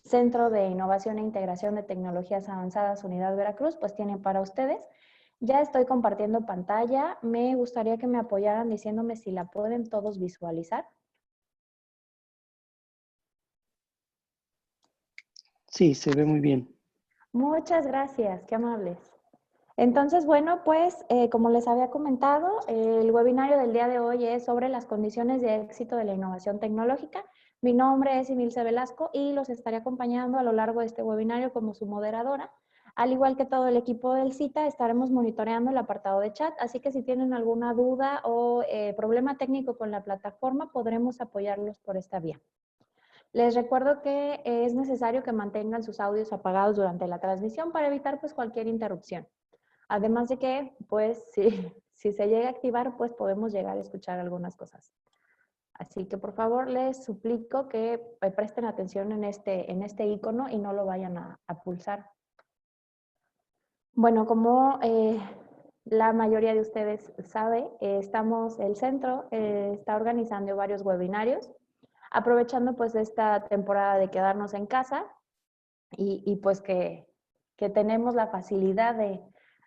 Centro de Innovación e Integración de Tecnologías Avanzadas, Unidad Veracruz, pues tiene para ustedes. Ya estoy compartiendo pantalla. Me gustaría que me apoyaran diciéndome si la pueden todos visualizar. Sí, se ve muy bien. Muchas gracias, qué amables. Entonces, bueno, pues como les había comentado, el webinario del día de hoy es sobre las condiciones de éxito de la innovación tecnológica. Mi nombre es Emilce Velasco y los estaré acompañando a lo largo de este webinario como su moderadora. Al igual que todo el equipo del CITA, estaremos monitoreando el apartado de chat, así que si tienen alguna duda o problema técnico con la plataforma, podremos apoyarlos por esta vía. Les recuerdo que es necesario que mantengan sus audios apagados durante la transmisión para evitar pues cualquier interrupción. Además de que, pues, si se llega a activar, pues podemos llegar a escuchar algunas cosas. Así que, por favor, les suplico que presten atención en este icono y no lo vayan a pulsar. Bueno, como la mayoría de ustedes sabe, el centro está organizando varios webinarios, aprovechando pues esta temporada de quedarnos en casa y pues que tenemos la facilidad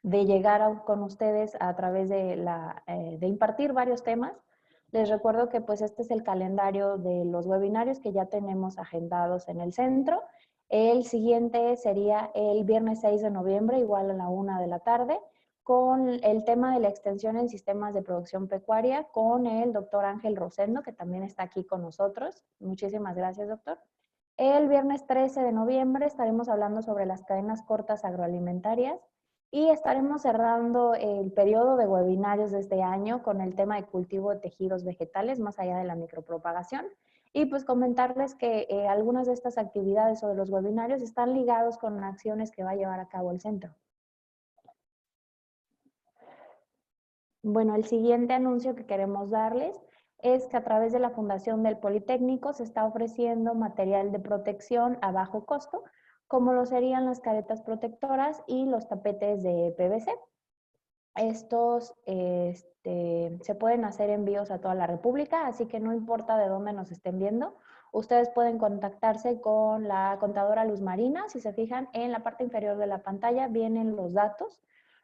de llegar con ustedes a través de impartir varios temas. Les recuerdo que pues este es el calendario de los webinarios que ya tenemos agendados en el centro. El siguiente sería el viernes 6 de noviembre, igual a la 1 de la tarde, con el tema de la extensión en sistemas de producción pecuaria con el doctor Ángel Rosendo, que también está aquí con nosotros. Muchísimas gracias, doctor. El viernes 13 de noviembre estaremos hablando sobre las cadenas cortas agroalimentarias y estaremos cerrando el periodo de webinarios de este año con el tema de cultivo de tejidos vegetales más allá de la micropropagación. Y pues comentarles que algunas de estas actividades o de los webinarios están ligados con acciones que va a llevar a cabo el centro. Bueno, el siguiente anuncio que queremos darles es que a través de la Fundación del Politécnico se está ofreciendo material de protección a bajo costo, como lo serían las caretas protectoras y los tapetes de PVC. Estos se pueden hacer envíos a toda la República, así que no importa de dónde nos estén viendo, ustedes pueden contactarse con la contadora Luz Marina. Si se fijan, en la parte inferior de la pantalla vienen los datos.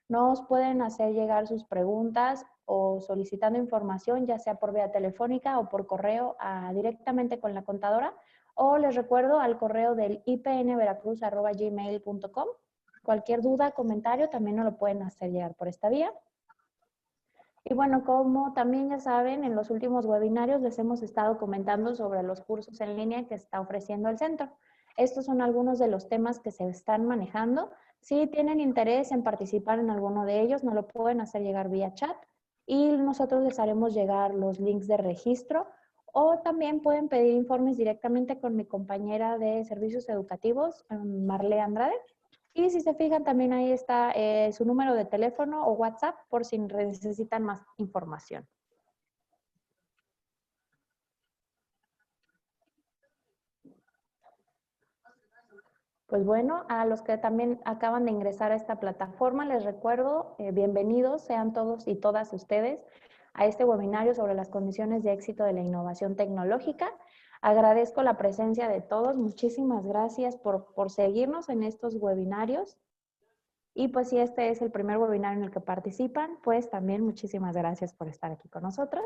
Nos pueden hacer llegar sus preguntas o solicitando información, ya sea por vía telefónica o por correo directamente con la contadora, o les recuerdo al correo del ipnveracruz@gmail.com. Cualquier duda, comentario, también nos lo pueden hacer llegar por esta vía. Y bueno, como también ya saben, en los últimos webinarios les hemos estado comentando sobre los cursos en línea que está ofreciendo el centro. Estos son algunos de los temas que se están manejando. Si tienen interés en participar en alguno de ellos, nos lo pueden hacer llegar vía chat y nosotros les haremos llegar los links de registro, o también pueden pedir informes directamente con mi compañera de servicios educativos, Marle Andrade. Y si se fijan, también ahí está su número de teléfono o WhatsApp por si necesitan más información. Pues bueno, a los que también acaban de ingresar a esta plataforma, les recuerdo, bienvenidos sean todos y todas ustedes a este webinario sobre las condiciones de éxito de la innovación tecnológica. Agradezco la presencia de todos. Muchísimas gracias por seguirnos en estos webinarios. Y pues si este es el primer webinar en el que participan, pues también muchísimas gracias por estar aquí con nosotros.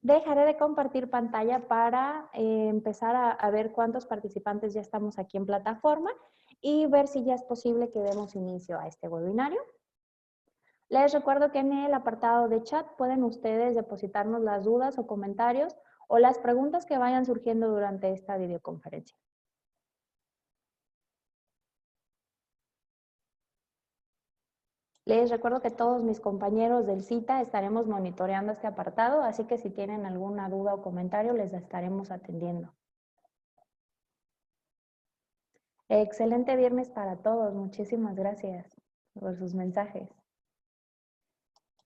Dejaré de compartir pantalla para empezar a ver cuántos participantes ya estamos aquí en plataforma y ver si ya es posible que demos inicio a este webinario. Les recuerdo que en el apartado de chat pueden ustedes depositarnos las dudas o comentarios o las preguntas que vayan surgiendo durante esta videoconferencia. Les recuerdo que todos mis compañeros del CITA estaremos monitoreando este apartado, así que si tienen alguna duda o comentario, les estaremos atendiendo. Excelente viernes para todos. Muchísimas gracias por sus mensajes.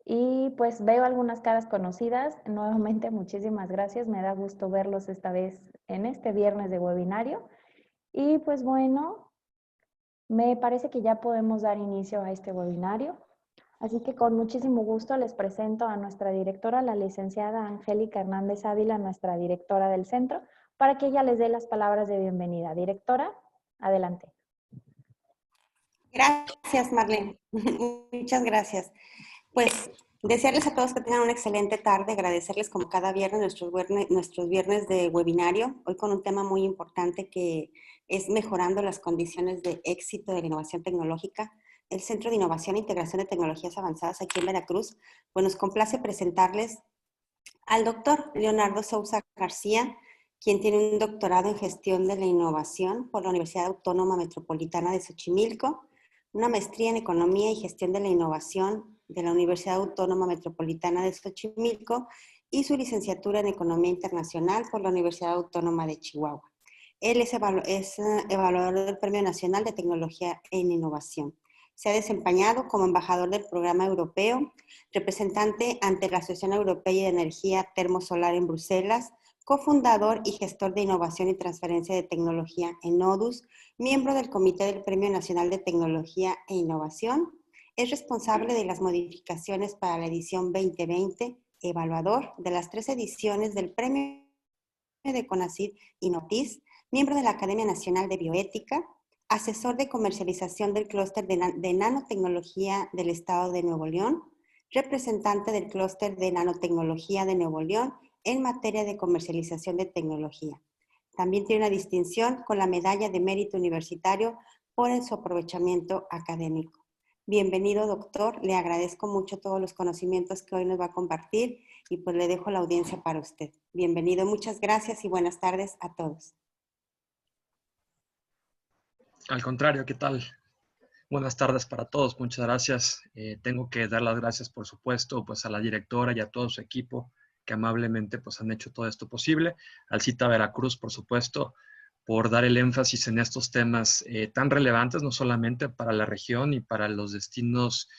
Y pues veo algunas caras conocidas. Nuevamente, muchísimas gracias. Me da gusto verlos esta vez en este viernes de webinario. Y pues bueno, me parece que ya podemos dar inicio a este webinario. Así que con muchísimo gusto les presento a nuestra directora, la licenciada Angélica Hernández Ávila, nuestra directora del centro, para que ella les dé las palabras de bienvenida. Directora, Adelante. Gracias, Marlene. Muchas gracias. Pues desearles a todos que tengan una excelente tarde, agradecerles como cada viernes nuestros viernes de webinario, hoy con un tema muy importante que es mejorando las condiciones de éxito de la innovación tecnológica. El Centro de Innovación e Integración de Tecnologías Avanzadas aquí en Veracruz, pues nos complace presentarles al doctor Leonardo Sousa García, quien tiene un doctorado en gestión de la innovación por la Universidad Autónoma Metropolitana de Xochimilco, una maestría en economía y gestión de la innovación de la Universidad Autónoma Metropolitana de Xochimilco y su licenciatura en economía internacional por la Universidad Autónoma de Chihuahua. Él es evaluador del Premio Nacional de Tecnología en Innovación. Se ha desempeñado como embajador del programa europeo, representante ante la Asociación Europea de Energía Termosolar en Bruselas, cofundador y gestor de innovación y transferencia de tecnología en Nodus, miembro del Comité del Premio Nacional de Tecnología e Innovación. Es responsable de las modificaciones para la edición 2020, evaluador de las 3 ediciones del Premio de CONACYT y NOTIS, miembro de la Academia Nacional de Bioética, asesor de comercialización del clúster de nanotecnología del Estado de Nuevo León, representante del clúster de nanotecnología de Nuevo León en materia de comercialización de tecnología. También tiene una distinción con la Medalla de Mérito Universitario por su aprovechamiento académico. Bienvenido, doctor. Le agradezco mucho todos los conocimientos que hoy nos va a compartir y pues le dejo la audiencia para usted. Bienvenido, muchas gracias y buenas tardes a todos. Al contrario, ¿qué tal? Buenas tardes para todos, muchas gracias. Tengo que dar las gracias, por supuesto, pues a la directora y a todo su equipo que amablemente pues han hecho todo esto posible. Al CITA Veracruz, por supuesto, por dar el énfasis en estos temas tan relevantes, no solamente para la región y para los destinos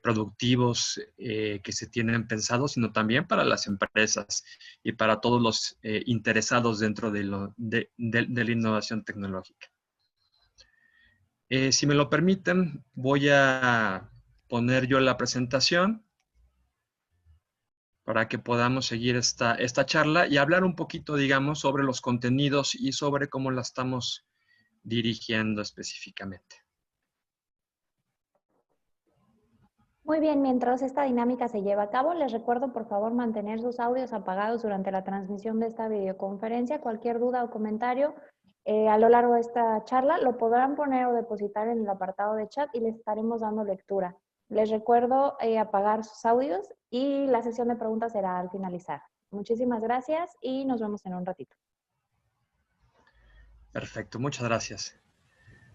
productivos que se tienen pensados, sino también para las empresas y para todos los interesados dentro de la innovación tecnológica. Si me lo permiten, voy a poner yo la presentación para que podamos seguir esta charla y hablar un poquito, digamos, sobre los contenidos y sobre cómo la estamos dirigiendo específicamente. Muy bien, mientras esta dinámica se lleva a cabo, les recuerdo por favor mantener sus audios apagados durante la transmisión de esta videoconferencia. Cualquier duda o comentario a lo largo de esta charla lo podrán poner o depositar en el apartado de chat y les estaremos dando lectura. Les recuerdo apagar sus audios y la sesión de preguntas será al finalizar. Muchísimas gracias y nos vemos en un ratito. Perfecto, muchas gracias.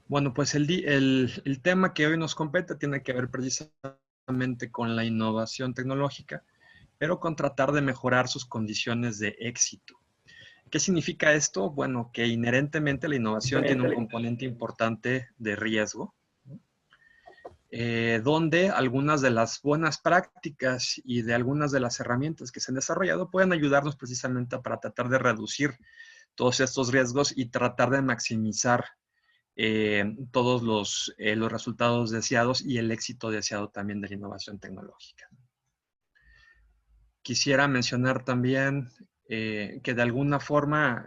Bueno, pues el tema que hoy nos compete tiene que ver precisamente con la innovación tecnológica, pero con tratar de mejorar sus condiciones de éxito. ¿Qué significa esto? Bueno, que inherentemente la innovación tiene un componente importante de riesgo, donde algunas de las buenas prácticas y de algunas de las herramientas que se han desarrollado pueden ayudarnos precisamente para tratar de reducir todos estos riesgos y tratar de maximizar todos los resultados deseados y el éxito deseado también de la innovación tecnológica. Quisiera mencionar también que de alguna forma,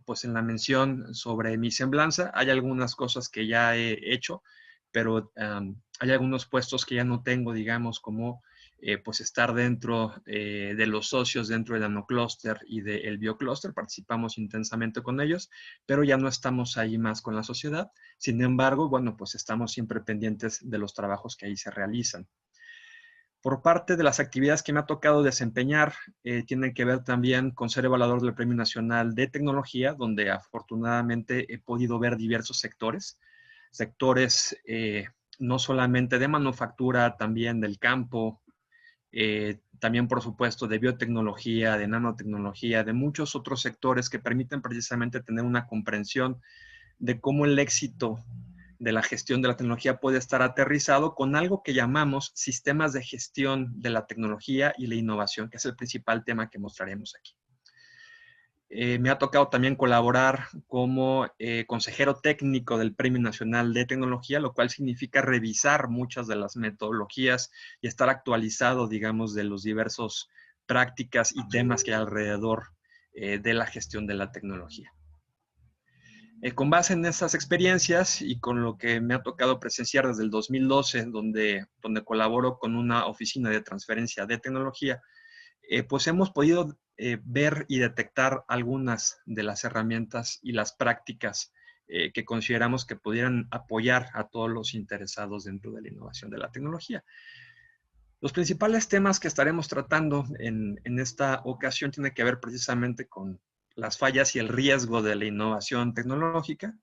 pues en la mención sobre mi semblanza, hay algunas cosas que ya he hecho, pero hay algunos puestos que ya no tengo, digamos, como pues estar dentro de los socios dentro del nanocluster y del biocluster. Participamos intensamente con ellos, pero ya no estamos ahí más con la sociedad. Sin embargo, bueno, pues estamos siempre pendientes de los trabajos que ahí se realizan. Por parte de las actividades que me ha tocado desempeñar, tienen que ver también con ser evaluador del Premio Nacional de Tecnología, donde afortunadamente he podido ver diversos sectores no solamente de manufactura, también del campo, también por supuesto de biotecnología, de nanotecnología, de muchos otros sectores que permiten precisamente tener una comprensión de cómo el éxito de la gestión de la tecnología puede estar aterrizado con algo que llamamos sistemas de gestión de la tecnología y la innovación, que es el principal tema que mostraremos aquí. Me ha tocado también colaborar como consejero técnico del Premio Nacional de Tecnología, lo cual significa revisar muchas de las metodologías y estar actualizado, digamos, de los diversos prácticas y temas que hay alrededor de la gestión de la tecnología. Con base en esas experiencias y con lo que me ha tocado presenciar desde el 2012, donde colaboro con una oficina de transferencia de tecnología, pues hemos podido ver y detectar algunas de las herramientas y las prácticas que consideramos que pudieran apoyar a todos los interesados dentro de la innovación de la tecnología. Los principales temas que estaremos tratando en esta ocasión tienen que ver precisamente con las fallas y el riesgo de la innovación tecnológica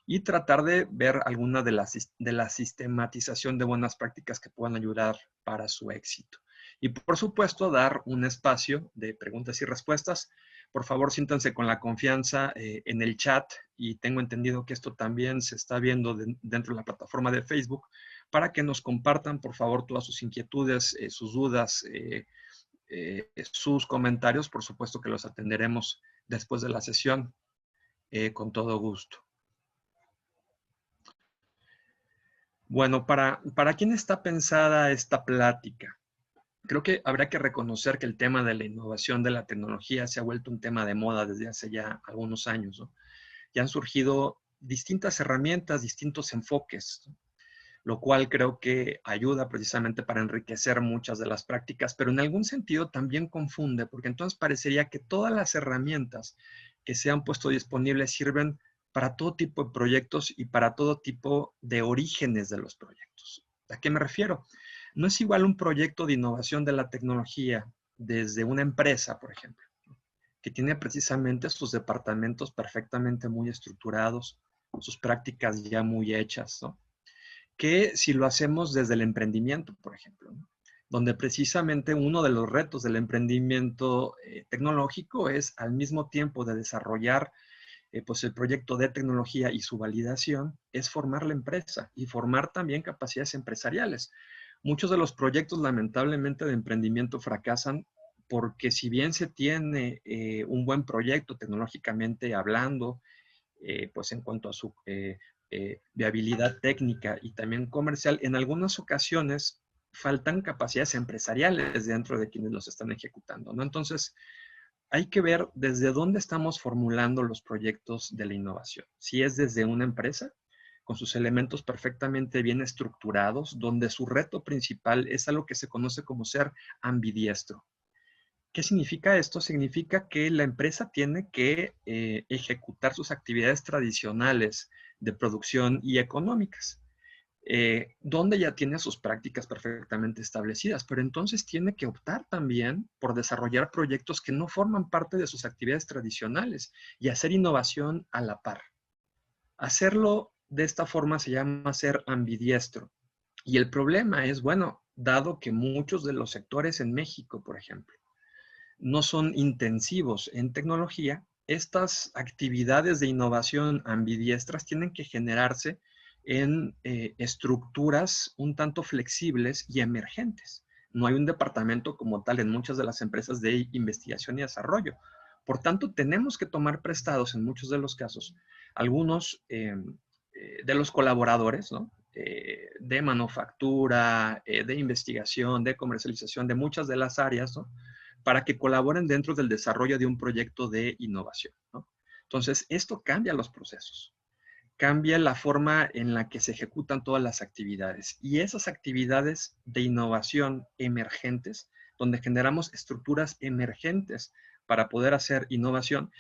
y tratar de ver alguna de la sistematización de buenas prácticas que puedan ayudar para su éxito. Y por supuesto, dar un espacio de preguntas y respuestas. Por favor, siéntanse con la confianza en el chat y tengo entendido que esto también se está viendo dentro de la plataforma de Facebook para que nos compartan, por favor, todas sus inquietudes, sus dudas, sus comentarios. Por supuesto que los atenderemos después de la sesión con todo gusto. Bueno, ¿para quién está pensada esta plática? Creo que habrá que reconocer que el tema de la innovación de la tecnología se ha vuelto un tema de moda desde hace ya algunos años, ¿no? Ya han surgido distintas herramientas, distintos enfoques, ¿no? Lo cual creo que ayuda precisamente para enriquecer muchas de las prácticas, pero en algún sentido también confunde, porque entonces parecería que todas las herramientas que se han puesto disponibles sirven para todo tipo de proyectos y para todo tipo de orígenes de los proyectos. ¿A qué me refiero? No es igual un proyecto de innovación de la tecnología desde una empresa, por ejemplo, que tiene precisamente sus departamentos perfectamente muy estructurados, sus prácticas ya muy hechas, ¿no? Que si lo hacemos desde el emprendimiento, por ejemplo, ¿no? Donde precisamente uno de los retos del emprendimiento tecnológico es al mismo tiempo de desarrollar pues el proyecto de tecnología y su validación, es formar la empresa y formar también capacidades empresariales. Muchos de los proyectos lamentablemente de emprendimiento fracasan porque si bien se tiene un buen proyecto tecnológicamente hablando, pues en cuanto a su viabilidad técnica y también comercial, en algunas ocasiones faltan capacidades empresariales dentro de quienes los están ejecutando, ¿no? Entonces, hay que ver desde dónde estamos formulando los proyectos de la innovación. Si es desde una empresa, con sus elementos perfectamente bien estructurados, donde su reto principal es algo que se conoce como ser ambidiestro. ¿Qué significa esto? Significa que la empresa tiene que ejecutar sus actividades tradicionales de producción y económicas, donde ya tiene sus prácticas perfectamente establecidas, pero entonces tiene que optar también por desarrollar proyectos que no forman parte de sus actividades tradicionales y hacer innovación a la par. Hacerlo de esta forma se llama ser ambidiestro. Y el problema es, bueno, dado que muchos de los sectores en México, por ejemplo, no son intensivos en tecnología, estas actividades de innovación ambidiestras tienen que generarse en estructuras un tanto flexibles y emergentes. No hay un departamento como tal en muchas de las empresas de investigación y desarrollo. Por tanto, tenemos que tomar prestados en muchos de los casos algunos de los colaboradores, ¿no? De manufactura, de investigación, de comercialización, de muchas de las áreas, ¿no? Para que colaboren dentro del desarrollo de un proyecto de innovación, ¿no? Entonces, esto cambia los procesos, cambia la forma en la que se ejecutan todas las actividades. Y esas actividades de innovación emergentes, donde generamos estructuras emergentes para poder hacer innovación,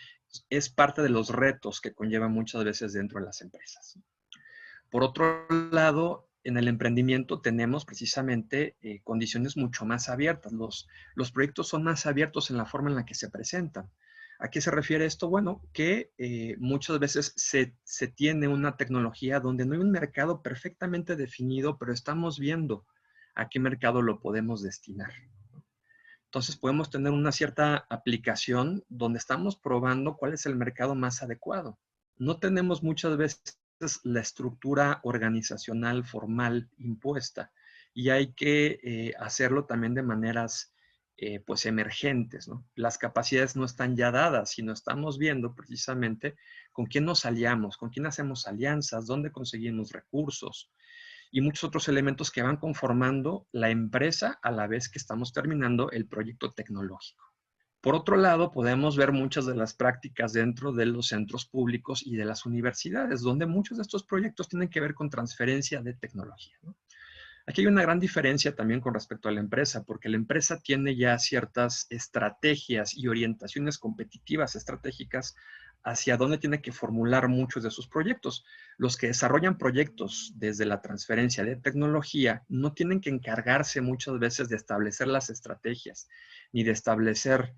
es parte de los retos que conllevan muchas veces dentro de las empresas. Por otro lado, en el emprendimiento tenemos precisamente condiciones mucho más abiertas. Los proyectos son más abiertos en la forma en la que se presentan. ¿A qué se refiere esto? Bueno, que muchas veces se tiene una tecnología donde no hay un mercado perfectamente definido, pero estamos viendo a qué mercado lo podemos destinar. Entonces podemos tener una cierta aplicación donde estamos probando cuál es el mercado más adecuado. No tenemos muchas veces la estructura organizacional formal impuesta y hay que hacerlo también de maneras pues emergentes, ¿no? Las capacidades no están ya dadas, sino estamos viendo precisamente con quién nos aliamos, con quién hacemos alianzas, dónde conseguimos recursos y muchos otros elementos que van conformando la empresa a la vez que estamos terminando el proyecto tecnológico. Por otro lado, podemos ver muchas de las prácticas dentro de los centros públicos y de las universidades, donde muchos de estos proyectos tienen que ver con transferencia de tecnología, ¿no? Aquí hay una gran diferencia también con respecto a la empresa, porque la empresa tiene ya ciertas estrategias y orientaciones competitivas estratégicas hacia dónde tiene que formular muchos de sus proyectos. Los que desarrollan proyectos desde la transferencia de tecnología no tienen que encargarse muchas veces de establecer las estrategias ni de establecer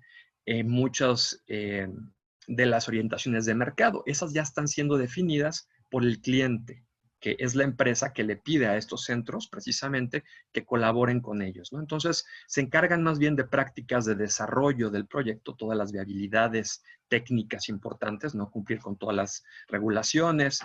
muchas de las orientaciones de mercado. Esas ya están siendo definidas por el cliente, que es la empresa que le pide a estos centros precisamente que colaboren con ellos, ¿no? Entonces, se encargan más bien de prácticas de desarrollo del proyecto, todas las viabilidades técnicas importantes, ¿no? Cumplir con todas las regulaciones,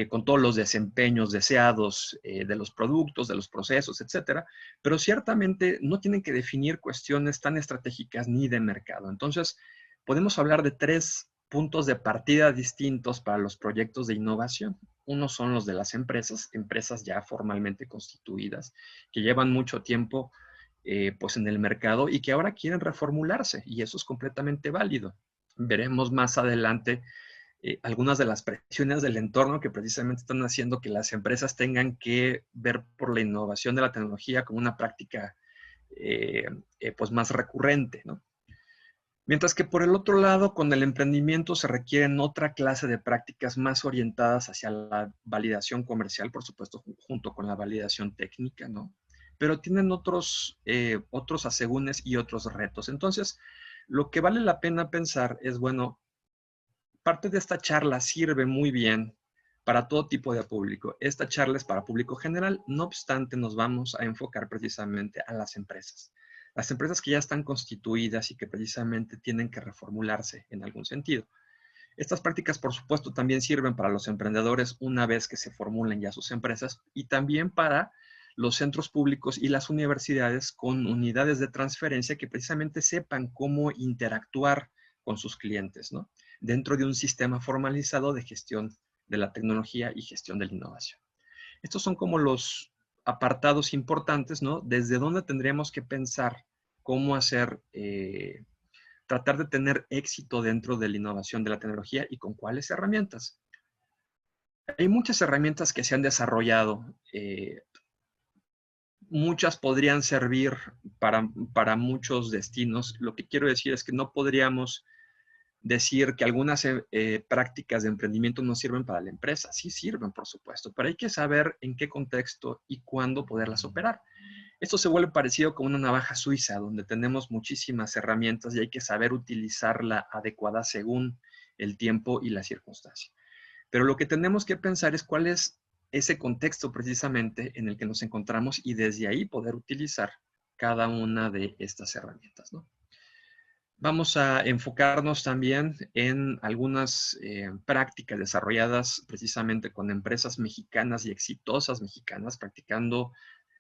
con todos los desempeños deseados de los productos, de los procesos, etcétera, pero ciertamente no tienen que definir cuestiones tan estratégicas ni de mercado. Entonces, podemos hablar de 3 puntos de partida distintos para los proyectos de innovación. Uno son los de las empresas ya formalmente constituidas, que llevan mucho tiempo pues en el mercado y que ahora quieren reformularse, y eso es completamente válido. Veremos más adelante algunas de las presiones del entorno que precisamente están haciendo que las empresas tengan que ver por la innovación de la tecnología como una práctica pues más recurrente, ¿no? Mientras que por el otro lado, con el emprendimiento se requieren otra clase de prácticas más orientadas hacia la validación comercial, por supuesto, junto con la validación técnica, ¿no? Pero tienen otros asegúnes y otros retos. Entonces, lo que vale la pena pensar es, bueno, parte de esta charla sirve muy bien para todo tipo de público. Esta charla es para público general, no obstante, nos vamos a enfocar precisamente a las empresas. Las empresas que ya están constituidas y que precisamente tienen que reformularse en algún sentido. Estas prácticas, por supuesto, también sirven para los emprendedores una vez que se formulen ya sus empresas y también para los centros públicos y las universidades con unidades de transferencia que precisamente sepan cómo interactuar con sus clientes, ¿no? Dentro de un sistema formalizado de gestión de la tecnología y gestión de la innovación. Estos son como los apartados importantes, ¿no? Desde dónde tendríamos que pensar cómo hacer, tratar de tener éxito dentro de la innovación de la tecnología y con cuáles herramientas. Hay muchas herramientas que se han desarrollado. Muchas podrían servir para muchos destinos. Lo que quiero decir es que no podríamos decir que algunas prácticas de emprendimiento no sirven para la empresa. Sí sirven, por supuesto, pero hay que saber en qué contexto y cuándo poderlas operar. Esto se vuelve parecido con una navaja suiza, donde tenemos muchísimas herramientas y hay que saber utilizarla adecuada según el tiempo y la circunstancia. Pero lo que tenemos que pensar es cuál es ese contexto precisamente en el que nos encontramos y desde ahí poder utilizar cada una de estas herramientas, ¿no? Vamos a enfocarnos también en algunas prácticas desarrolladas precisamente con empresas mexicanas y exitosas mexicanas practicando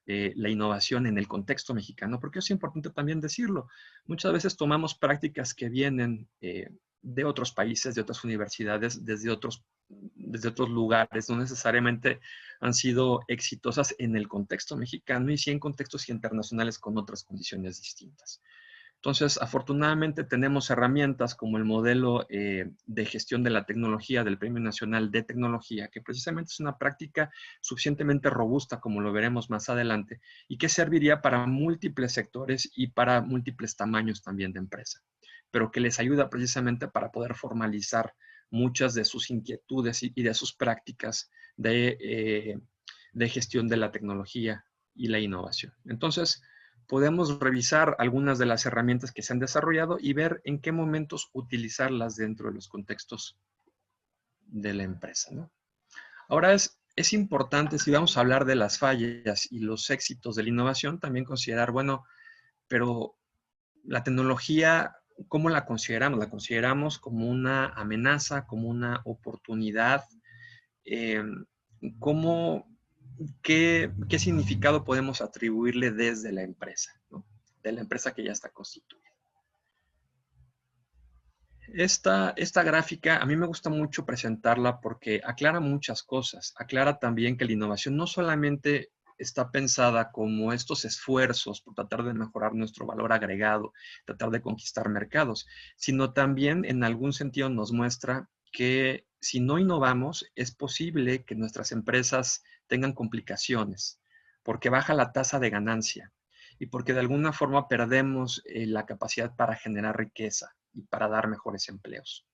la innovación en el contexto mexicano, porque es importante también decirlo. Muchas veces tomamos prácticas que vienen de otros países, de otras universidades, desde otros lugares, no necesariamente han sido exitosas en el contexto mexicano y sí en contextos internacionales con otras condiciones distintas. Entonces, afortunadamente tenemos herramientas como el modelo de gestión de la tecnología del Premio Nacional de Tecnología, que precisamente es una práctica suficientemente robusta, como lo veremos más adelante, y que serviría para múltiples sectores y para múltiples tamaños también de empresa, pero que les ayuda precisamente para poder formalizar muchas de sus inquietudes y de sus prácticas de gestión de la tecnología y la innovación. Entonces, podemos revisar algunas de las herramientas que se han desarrollado y ver en qué momentos utilizarlas dentro de los contextos de la empresa, ¿no? Ahora es importante, si vamos a hablar de las fallas y los éxitos de la innovación, también considerar, bueno, pero la tecnología, ¿cómo la consideramos? ¿La consideramos como una amenaza, como una oportunidad? ¿Qué significado podemos atribuirle desde la empresa, ¿no? De la empresa que ya está constituida? Esta gráfica a mí me gusta mucho presentarla porque aclara muchas cosas. Aclara también que la innovación no solamente está pensada como estos esfuerzos por tratar de mejorar nuestro valor agregado, tratar de conquistar mercados, sino también en algún sentido nos muestra que si no innovamos, es posible que nuestras empresas tengan complicaciones, porque baja la tasa de ganancia y porque de alguna forma perdemos la capacidad para generar riqueza y para dar mejores empleos.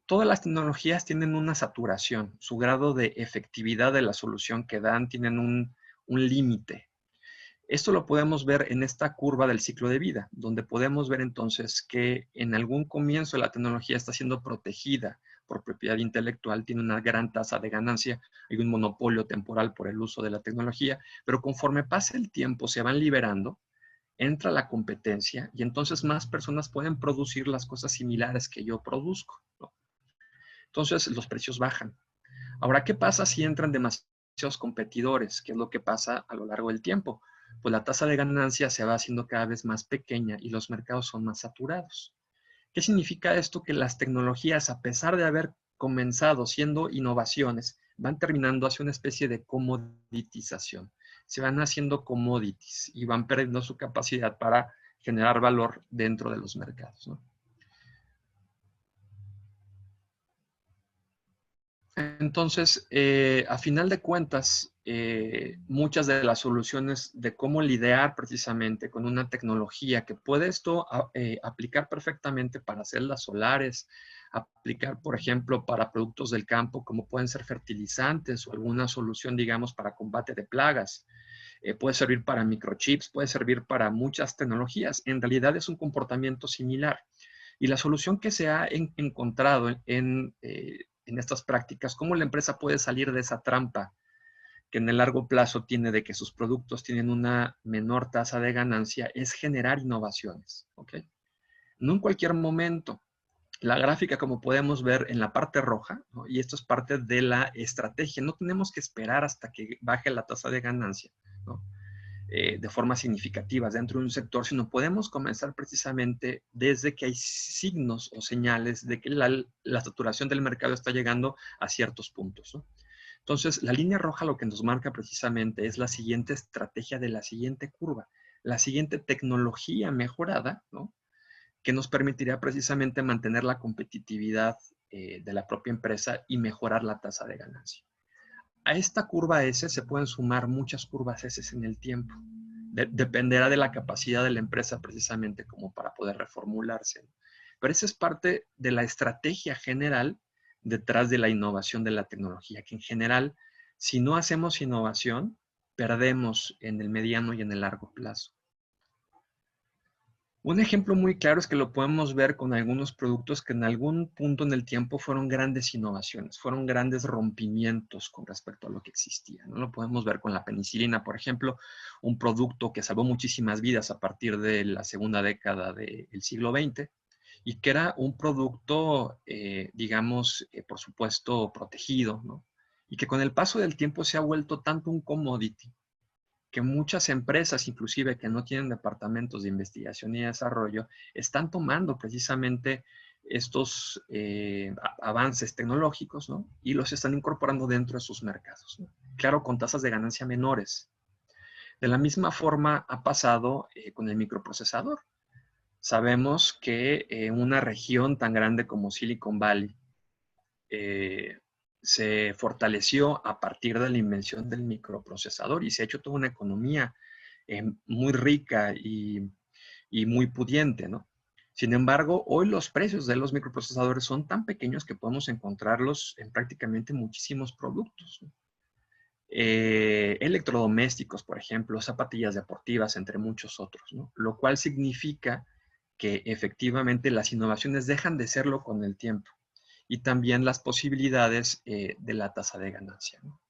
Todas las tecnologías tienen una saturación, su grado de efectividad de la solución que dan tienen un límite. Esto lo podemos ver en esta curva del ciclo de vida, donde podemos ver entonces que en algún comienzo la tecnología está siendo protegida por propiedad intelectual, tiene una gran tasa de ganancia, hay un monopolio temporal por el uso de la tecnología, pero conforme pasa el tiempo se van liberando, entra la competencia y entonces más personas pueden producir las cosas similares que yo produzco, ¿no? Entonces los precios bajan. Ahora, ¿qué pasa si entran demasiados competidores? ¿Qué es lo que pasa a lo largo del tiempo? Pues la tasa de ganancia se va haciendo cada vez más pequeña y los mercados son más saturados. ¿Qué significa esto? Que las tecnologías, a pesar de haber comenzado siendo innovaciones, van terminando hacia una especie de comoditización. Se van haciendo commodities y van perdiendo su capacidad para generar valor dentro de los mercados, ¿no? Entonces, a final de cuentas, muchas de las soluciones de cómo lidiar precisamente con una tecnología que puede esto aplicar perfectamente para celdas solares, aplicar, por ejemplo, para productos del campo, como pueden ser fertilizantes o alguna solución, digamos, para combate de plagas. Puede servir para microchips, puede servir para muchas tecnologías. En realidad es un comportamiento similar. Y la solución que se ha encontrado en estas prácticas, cómo la empresa puede salir de esa trampa que en el largo plazo tiene de que sus productos tienen una menor tasa de ganancia, es generar innovaciones, ¿ok? No en cualquier momento. La gráfica, como podemos ver en la parte roja, ¿no? Y esto es parte de la estrategia, no tenemos que esperar hasta que baje la tasa de ganancia, ¿no? De forma significativa dentro de un sector, sino podemos comenzar precisamente desde que hay signos o señales de que la saturación del mercado está llegando a ciertos puntos, ¿no? Entonces, la línea roja lo que nos marca precisamente es la siguiente estrategia de la siguiente curva, la siguiente tecnología mejorada, ¿no? Que nos permitiría precisamente mantener la competitividad de la propia empresa y mejorar la tasa de ganancia. A esta curva S se pueden sumar muchas curvas S en el tiempo. Dependerá de la capacidad de la empresa precisamente como para poder reformularse. Pero esa es parte de la estrategia general detrás de la innovación de la tecnología, que en general, si no hacemos innovación, perdemos en el mediano y en el largo plazo. Un ejemplo muy claro es que lo podemos ver con algunos productos que en algún punto en el tiempo fueron grandes innovaciones, fueron grandes rompimientos con respecto a lo que existía, ¿no? Lo podemos ver con la penicilina, por ejemplo, un producto que salvó muchísimas vidas a partir de la segunda década del siglo XX y que era un producto, digamos, por supuesto, protegido, ¿no? Y que con el paso del tiempo se ha vuelto tanto un commodity que muchas empresas, inclusive que no tienen departamentos de investigación y desarrollo, están tomando precisamente estos avances tecnológicos, ¿no? Y los están incorporando dentro de sus mercados, ¿no? Claro, con tasas de ganancia menores. De la misma forma ha pasado con el microprocesador. Sabemos que una región tan grande como Silicon Valley se fortaleció a partir de la invención del microprocesador y se ha hecho toda una economía muy rica y muy pudiente, ¿no? Sin embargo, hoy los precios de los microprocesadores son tan pequeños que podemos encontrarlos en prácticamente muchísimos productos, ¿no? Electrodomésticos, por ejemplo, zapatillas deportivas, entre muchos otros, ¿no? Lo cual significa que efectivamente las innovaciones dejan de serlo con el tiempo y también las posibilidades de la tasa de ganancia, ¿no?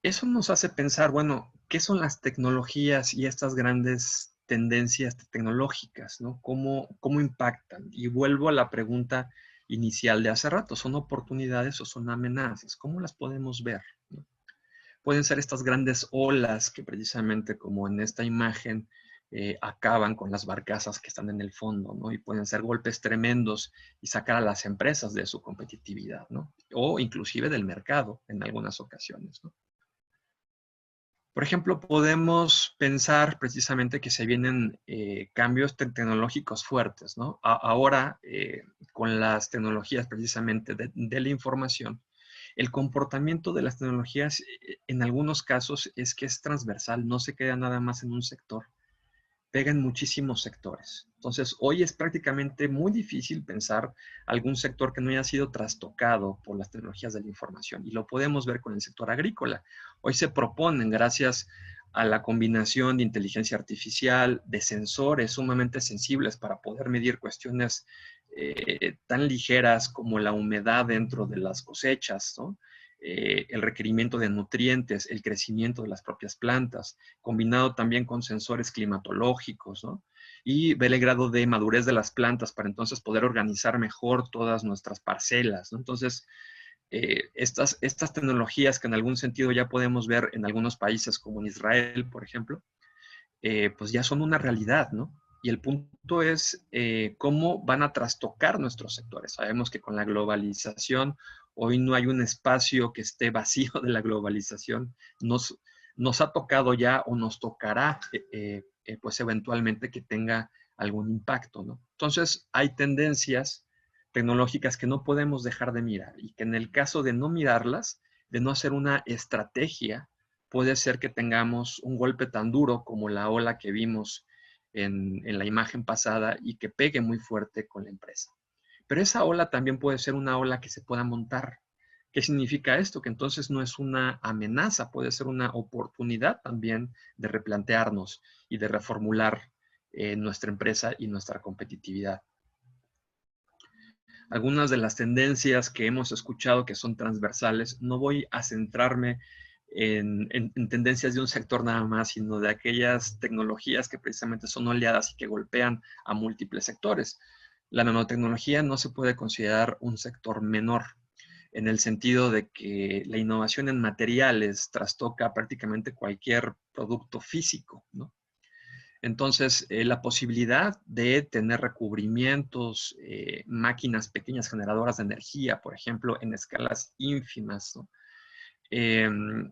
Eso nos hace pensar, bueno, ¿qué son las tecnologías y estas grandes tendencias tecnológicas, ¿no? ¿Cómo impactan? Y vuelvo a la pregunta inicial de hace rato, ¿son oportunidades o son amenazas? ¿Cómo las podemos ver, ¿no? Pueden ser estas grandes olas que precisamente como en esta imagen acaban con las barcazas que están en el fondo, ¿no? Y pueden ser golpes tremendos y sacar a las empresas de su competitividad, ¿no? O inclusive del mercado en algunas ocasiones, ¿no? Por ejemplo, podemos pensar precisamente que se vienen cambios tecnológicos fuertes, ¿no? Ahora, con las tecnologías precisamente de la información, el comportamiento de las tecnologías en algunos casos es que es transversal, no se queda nada más en un sector, pega en muchísimos sectores. Entonces, hoy es prácticamente muy difícil pensar algún sector que no haya sido trastocado por las tecnologías de la información. Y lo podemos ver con el sector agrícola. Hoy se proponen, gracias a la combinación de inteligencia artificial, de sensores sumamente sensibles para poder medir cuestiones tan ligeras como la humedad dentro de las cosechas, ¿no? El requerimiento de nutrientes, el crecimiento de las propias plantas, combinado también con sensores climatológicos, ¿no? Y ver el grado de madurez de las plantas para entonces poder organizar mejor todas nuestras parcelas, ¿no? Entonces, estas tecnologías que en algún sentido ya podemos ver en algunos países como en Israel, por ejemplo, pues ya son una realidad, ¿no? Y el punto es cómo van a trastocar nuestros sectores. Sabemos que con la globalización hoy no hay un espacio que esté vacío de la globalización. Nos ha tocado ya o nos tocará pues eventualmente que tenga algún impacto, ¿no? Entonces hay tendencias tecnológicas que no podemos dejar de mirar y que en el caso de no mirarlas, de no hacer una estrategia, puede ser que tengamos un golpe tan duro como la ola que vimos en la imagen pasada y que pegue muy fuerte con la empresa. Pero esa ola también puede ser una ola que se pueda montar. ¿Qué significa esto? Que entonces no es una amenaza, puede ser una oportunidad también de replantearnos y de reformular nuestra empresa y nuestra competitividad. Algunas de las tendencias que hemos escuchado que son transversales, no voy a centrarme en tendencias de un sector nada más, sino de aquellas tecnologías que precisamente son oleadas y que golpean a múltiples sectores. La nanotecnología no se puede considerar un sector menor, en el sentido de que la innovación en materiales trastoca prácticamente cualquier producto físico, ¿no? Entonces, la posibilidad de tener recubrimientos, máquinas pequeñas generadoras de energía, por ejemplo, en escalas ínfimas, ¿no?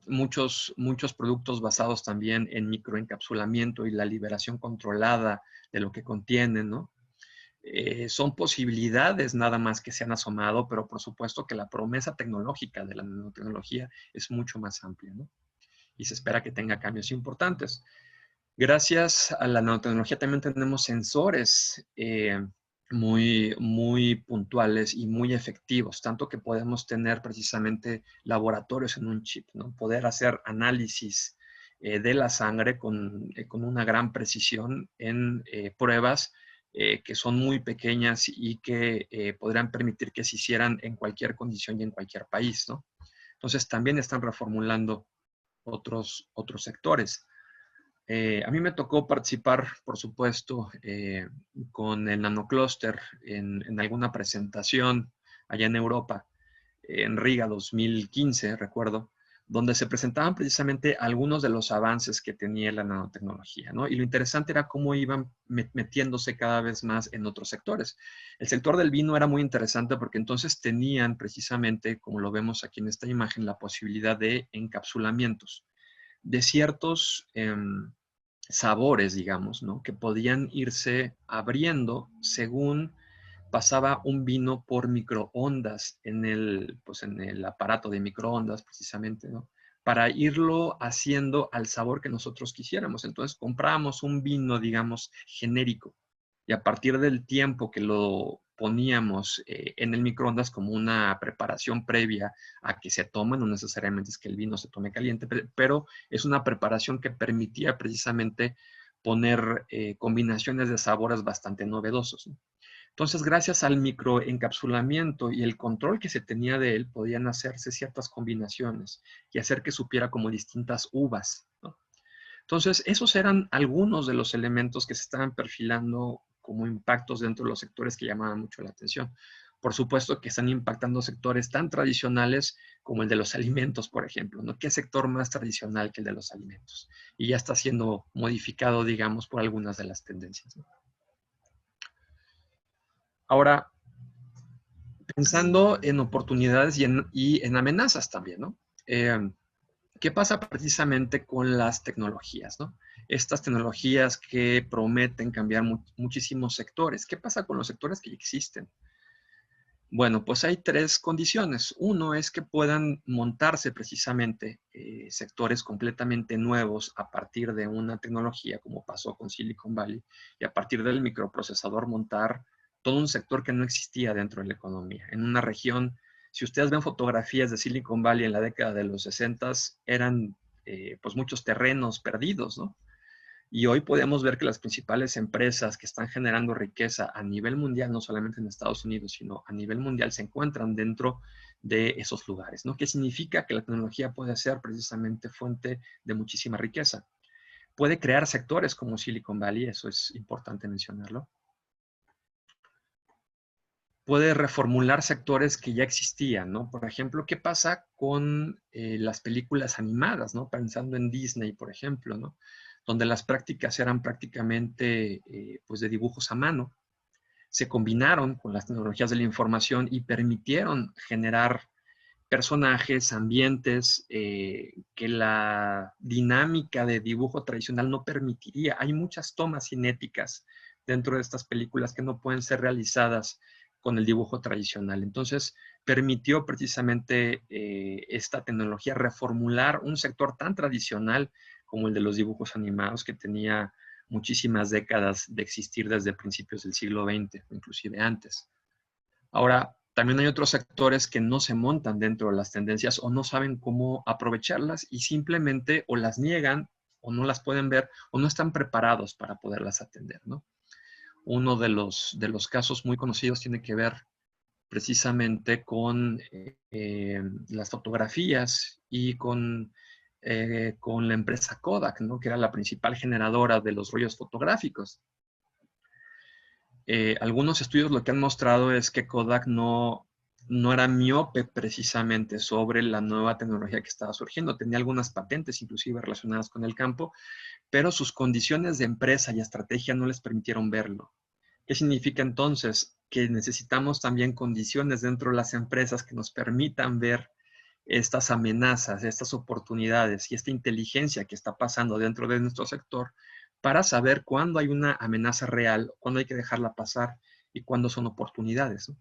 Muchos productos basados también en microencapsulamiento y la liberación controlada de lo que contienen, ¿no? Son posibilidades nada más que se han asomado, pero por supuesto que la promesa tecnológica de la nanotecnología es mucho más amplia, ¿no? Y se espera que tenga cambios importantes. Gracias a la nanotecnología también tenemos sensores muy puntuales y muy efectivos, tanto que podemos tener precisamente laboratorios en un chip, ¿no? Poder hacer análisis de la sangre con una gran precisión en pruebas que son muy pequeñas y que podrían permitir que se hicieran en cualquier condición y en cualquier país, ¿no? Entonces también están reformulando otros sectores. A mí me tocó participar, por supuesto, con el nanocluster en alguna presentación allá en Europa, en Riga 2015, recuerdo, donde se presentaban precisamente algunos de los avances que tenía la nanotecnología, ¿no? Y lo interesante era cómo iban metiéndose cada vez más en otros sectores. El sector del vino era muy interesante porque entonces tenían precisamente, como lo vemos aquí en esta imagen, la posibilidad de encapsulamientos de ciertos sabores, digamos, ¿no? Que podían irse abriendo según pasaba un vino por microondas pues en el aparato de microondas, precisamente, ¿no? Para irlo haciendo al sabor que nosotros quisiéramos. Entonces comprábamos un vino, digamos, genérico. Y a partir del tiempo que lo poníamos en el microondas como una preparación previa a que se tome, no necesariamente es que el vino se tome caliente, pero es una preparación que permitía precisamente poner combinaciones de sabores bastante novedosos, ¿no? Entonces, gracias al microencapsulamiento y el control que se tenía de él, podían hacerse ciertas combinaciones y hacer que supiera como distintas uvas, ¿no? Entonces, esos eran algunos de los elementos que se estaban perfilando como impactos dentro de los sectores que llamaban mucho la atención. por supuesto que están impactando sectores tan tradicionales como el de los alimentos, por ejemplo, ¿no? ¿Qué sector más tradicional que el de los alimentos? Y ya está siendo modificado, digamos, por algunas de las tendencias, ¿no? Ahora, pensando en oportunidades y en amenazas también, ¿no? ¿Qué pasa precisamente con las tecnologías, ¿no? Estas tecnologías que prometen cambiar muchísimos sectores. ¿Qué pasa con los sectores que ya existen? Bueno, pues hay tres condiciones. Uno es que puedan montarse precisamente sectores completamente nuevos a partir de una tecnología, como pasó con Silicon Valley, y a partir del microprocesador montar todo un sector que no existía dentro de la economía. En una región, si ustedes ven fotografías de Silicon Valley en la década de los 60, eran pues muchos terrenos perdidos, ¿no? Y hoy podemos ver que las principales empresas que están generando riqueza a nivel mundial, no solamente en Estados Unidos, sino a nivel mundial, se encuentran dentro de esos lugares, ¿no? ¿Qué significa? Que la tecnología puede ser precisamente fuente de muchísima riqueza. Puede crear sectores como Silicon Valley, eso es importante mencionarlo. Puede reformular sectores que ya existían, ¿no? Por ejemplo, ¿qué pasa con las películas animadas, ¿no? Pensando en Disney, por ejemplo, ¿no? Donde las prácticas eran prácticamente pues de dibujos a mano. Se combinaron con las tecnologías de la información y permitieron generar personajes, ambientes que la dinámica de dibujo tradicional no permitiría. Hay muchas tomas cinéticas dentro de estas películas que no pueden ser realizadas con el dibujo tradicional. Entonces, permitió precisamente esta tecnología reformular un sector tan tradicional como el de los dibujos animados, que tenía muchísimas décadas de existir desde principios del siglo XX, inclusive antes. Ahora, también hay otros sectores que no se montan dentro de las tendencias o no saben cómo aprovecharlas y simplemente o las niegan o no las pueden ver o no están preparados para poderlas atender, ¿no? Uno de los casos muy conocidos tiene que ver precisamente con las fotografías y con la empresa Kodak, ¿no? Que era la principal generadora de los rollos fotográficos. Algunos estudios lo que han mostrado es que Kodak no era miope precisamente sobre la nueva tecnología que estaba surgiendo. Tenía algunas patentes inclusive relacionadas con el campo, pero sus condiciones de empresa y estrategia no les permitieron verlo. ¿Qué significa entonces? Que necesitamos también condiciones dentro de las empresas que nos permitan ver estas amenazas, estas oportunidades y esta inteligencia que está pasando dentro de nuestro sector para saber cuándo hay una amenaza real, cuándo hay que dejarla pasar y cuándo son oportunidades, ¿no?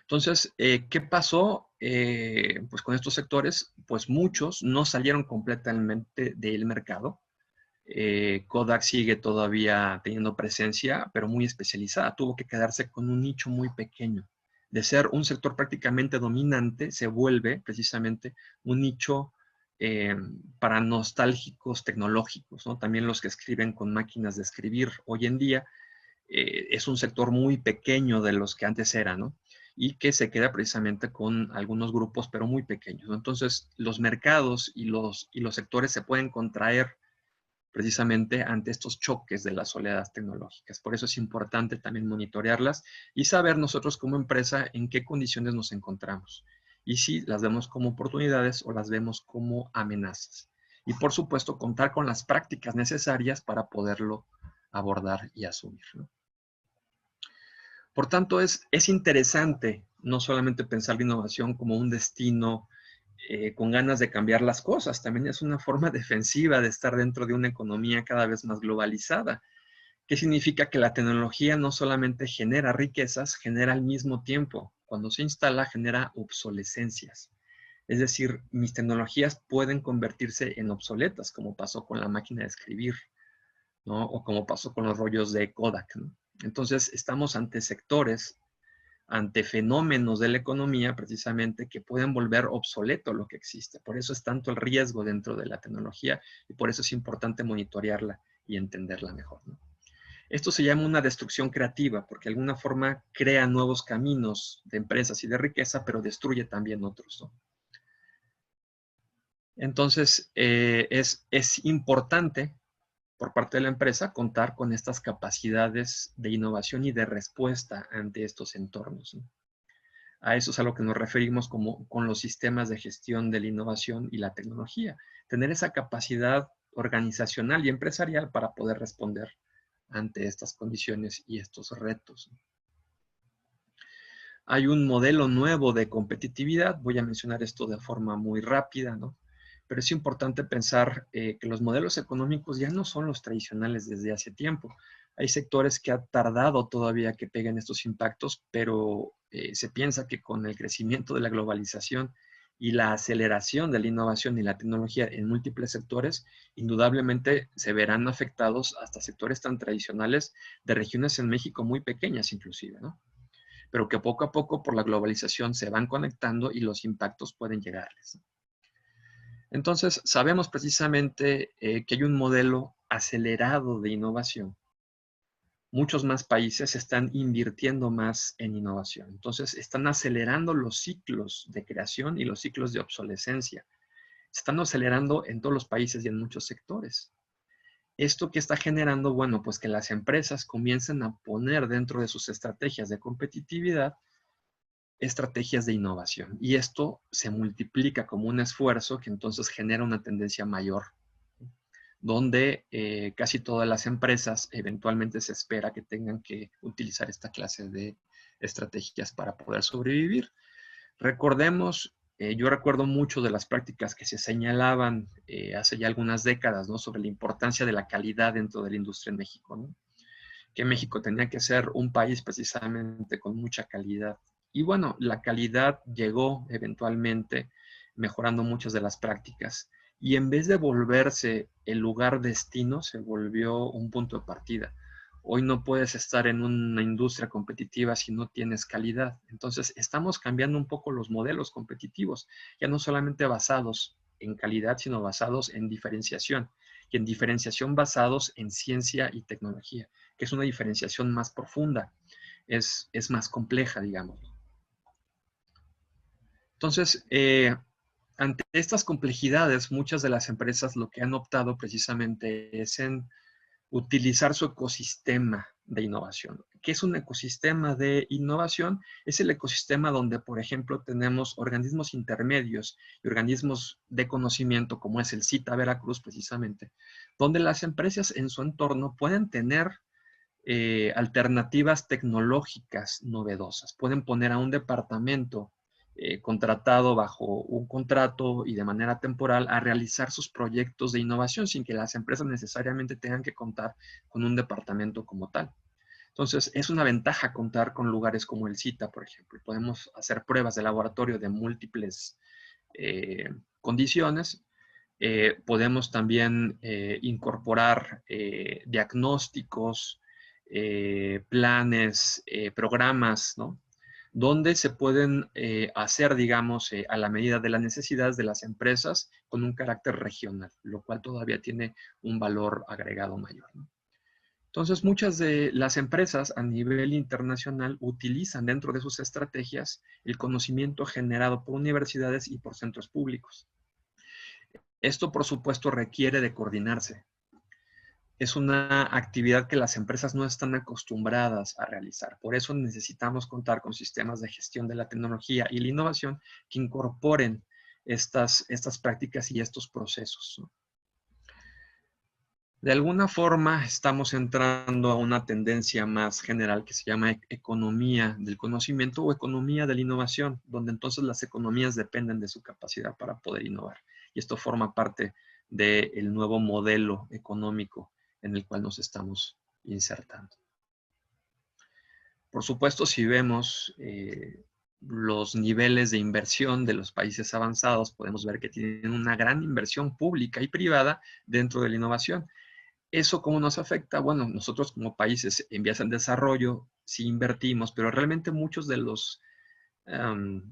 Entonces, ¿qué pasó pues con estos sectores? Pues muchos no salieron completamente del mercado. Kodak sigue todavía teniendo presencia, pero muy especializada. Tuvo que quedarse con un nicho muy pequeño. De ser un sector prácticamente dominante, se vuelve precisamente un nicho para nostálgicos tecnológicos, ¿no? También los que escriben con máquinas de escribir hoy en día, es un sector muy pequeño de los que antes era, ¿no? Y que se queda precisamente con algunos grupos, pero muy pequeños, ¿no? Entonces, los mercados y los sectores se pueden contraer precisamente ante estos choques de las oleadas tecnológicas. Por eso es importante también monitorearlas y saber nosotros como empresa en qué condiciones nos encontramos y si las vemos como oportunidades o las vemos como amenazas. Y por supuesto, contar con las prácticas necesarias para poderlo abordar y asumir, ¿no? Por tanto, es interesante no solamente pensar la innovación como un destino con ganas de cambiar las cosas, también es una forma defensiva de estar dentro de una economía cada vez más globalizada. ¿Qué significa? Que la tecnología no solamente genera riquezas, genera al mismo tiempo, cuando se instala, genera obsolescencias. Es decir, mis tecnologías pueden convertirse en obsoletas, como pasó con la máquina de escribir, ¿no? O como pasó con los rollos de Kodak, ¿no? Entonces, estamos ante sectores, ante fenómenos de la economía precisamente que pueden volver obsoleto lo que existe. Por eso es tanto el riesgo dentro de la tecnología y por eso es importante monitorearla y entenderla mejor, ¿no? Esto se llama una destrucción creativa porque de alguna forma crea nuevos caminos de empresas y de riqueza, pero destruye también otros, ¿no? Entonces, es importante por parte de la empresa contar con estas capacidades de innovación y de respuesta ante estos entornos, ¿no? A eso es a lo que nos referimos como con los sistemas de gestión de la innovación y la tecnología. Tener esa capacidad organizacional y empresarial para poder responder ante estas condiciones y estos retos. Hay un modelo nuevo de competitividad, voy a mencionar esto de forma muy rápida, ¿no? Pero es importante pensar que los modelos económicos ya no son los tradicionales desde hace tiempo. Hay sectores que ha tardado todavía que peguen estos impactos, pero se piensa que con el crecimiento de la globalización y la aceleración de la innovación y la tecnología en múltiples sectores, indudablemente se verán afectados hasta sectores tan tradicionales de regiones en México muy pequeñas inclusive, ¿no? Pero que poco a poco por la globalización se van conectando y los impactos pueden llegarles. Entonces, sabemos precisamente que hay un modelo acelerado de innovación. Muchos más países están invirtiendo más en innovación. Entonces, están acelerando los ciclos de creación y los ciclos de obsolescencia. Se están acelerando en todos los países y en muchos sectores. ¿Esto qué está generando? Bueno, pues que las empresas comiencen a poner dentro de sus estrategias de competitividad estrategias de innovación. Y esto se multiplica como un esfuerzo que entonces genera una tendencia mayor, donde casi todas las empresas eventualmente se espera que tengan que utilizar esta clase de estrategias para poder sobrevivir. Recordemos, yo recuerdo mucho de las prácticas que se señalaban hace ya algunas décadas, ¿no? Sobre la importancia de la calidad dentro de la industria en México, ¿no? Que México tenía que ser un país precisamente con mucha calidad. Y bueno, la calidad llegó eventualmente mejorando muchas de las prácticas. Y en vez de volverse el lugar destino, se volvió un punto de partida. Hoy no puedes estar en una industria competitiva si no tienes calidad. Entonces, estamos cambiando un poco los modelos competitivos, ya no solamente basados en calidad, sino basados en diferenciación. Y en diferenciación basados en ciencia y tecnología, que es una diferenciación más profunda, es más compleja, digamos. Entonces, ante estas complejidades, muchas de las empresas lo que han optado precisamente es en utilizar su ecosistema de innovación. ¿Qué es un ecosistema de innovación? Es el ecosistema donde, por ejemplo, tenemos organismos intermedios y organismos de conocimiento, como es el CITA Veracruz, precisamente, donde las empresas en su entorno pueden tener alternativas tecnológicas novedosas. Pueden poner a un departamento contratado bajo un contrato y de manera temporal a realizar sus proyectos de innovación sin que las empresas necesariamente tengan que contar con un departamento como tal. Entonces, es una ventaja contar con lugares como el CITA, por ejemplo. Podemos hacer pruebas de laboratorio de múltiples condiciones. Podemos también incorporar diagnósticos, planes, programas, ¿no? Donde se pueden hacer, digamos, a la medida de las necesidades de las empresas con un carácter regional, lo cual todavía tiene un valor agregado mayor, ¿no? Entonces, muchas de las empresas a nivel internacional utilizan dentro de sus estrategias el conocimiento generado por universidades y por centros públicos. Esto, por supuesto, requiere de coordinarse. Es una actividad que las empresas no están acostumbradas a realizar. Por eso necesitamos contar con sistemas de gestión de la tecnología y la innovación que incorporen estas prácticas y estos procesos, ¿no? De alguna forma estamos entrando a una tendencia más general que se llama economía del conocimiento o economía de la innovación, donde entonces las economías dependen de su capacidad para poder innovar. Y esto forma parte del nuevo modelo económico en el cual nos estamos insertando. Por supuesto, si vemos los niveles de inversión de los países avanzados, podemos ver que tienen una gran inversión pública y privada dentro de la innovación. ¿Eso cómo nos afecta? Bueno, nosotros como países en vías en desarrollo sí invertimos, pero realmente muchos de los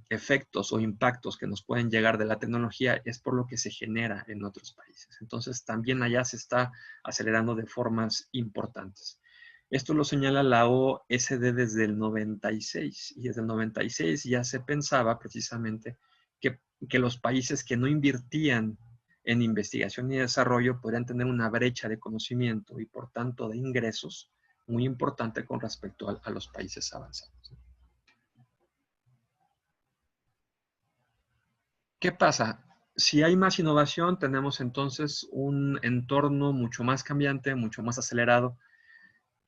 efectos o impactos que nos pueden llegar de la tecnología es por lo que se genera en otros países. Entonces, también allá se está acelerando de formas importantes. Esto lo señala la OSD desde el 96 y desde el 96 ya se pensaba precisamente que los países que no invertían en investigación y desarrollo podrían tener una brecha de conocimiento y por tanto de ingresos muy importante con respecto a los países avanzados. ¿Qué pasa? Si hay más innovación, tenemos entonces un entorno mucho más cambiante, mucho más acelerado.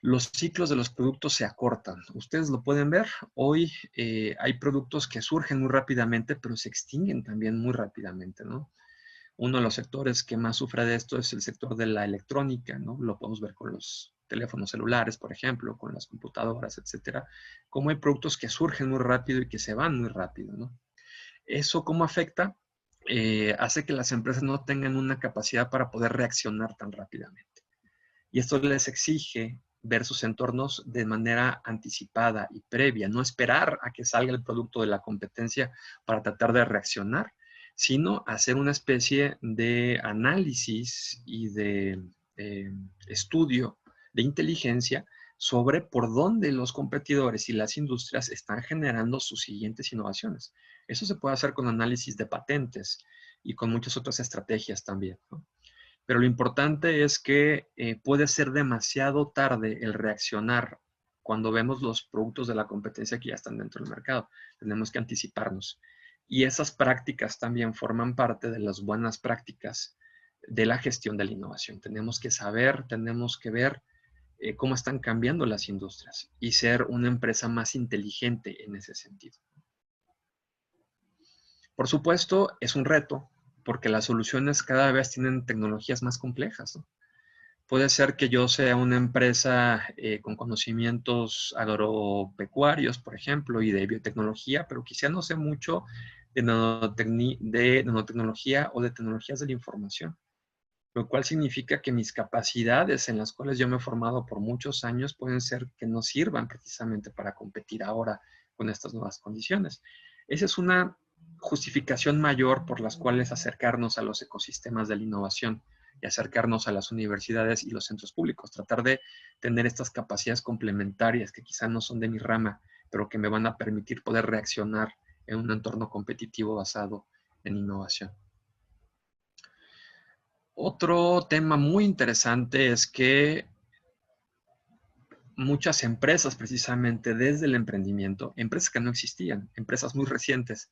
Los ciclos de los productos se acortan. Ustedes lo pueden ver. Hoy hay productos que surgen muy rápidamente, pero se extinguen también muy rápidamente, ¿no? Uno de los sectores que más sufre de esto es el sector de la electrónica, ¿no? Lo podemos ver con los teléfonos celulares, por ejemplo, con las computadoras, etcétera. Cómo hay productos que surgen muy rápido y que se van muy rápido, ¿no? ¿Eso cómo afecta? Hace que las empresas no tengan una capacidad para poder reaccionar tan rápidamente. Y esto les exige ver sus entornos de manera anticipada y previa, no esperar a que salga el producto de la competencia para tratar de reaccionar, sino hacer una especie de análisis y de estudio de inteligencia sobre por dónde los competidores y las industrias están generando sus siguientes innovaciones. Eso se puede hacer con análisis de patentes y con muchas otras estrategias también, ¿no? Pero lo importante es que puede ser demasiado tarde el reaccionar cuando vemos los productos de la competencia que ya están dentro del mercado. Tenemos que anticiparnos. Y esas prácticas también forman parte de las buenas prácticas de la gestión de la innovación. Tenemos que saber, tenemos que ver cómo están cambiando las industrias y ser una empresa más inteligente en ese sentido. Por supuesto, es un reto porque las soluciones cada vez tienen tecnologías más complejas, ¿no? Puede ser que yo sea una empresa con conocimientos agropecuarios, por ejemplo, y de biotecnología, pero quizá no sé mucho de nanotecnología o de tecnologías de la información, lo cual significa que mis capacidades en las cuales yo me he formado por muchos años pueden ser que no sirvan precisamente para competir ahora con estas nuevas condiciones. Esa es una justificación mayor por las cuales acercarnos a los ecosistemas de la innovación y acercarnos a las universidades y los centros públicos, tratar de tener estas capacidades complementarias que quizá no son de mi rama, pero que me van a permitir poder reaccionar en un entorno competitivo basado en innovación. Otro tema muy interesante es que muchas empresas, precisamente desde el emprendimiento, empresas que no existían, empresas muy recientes,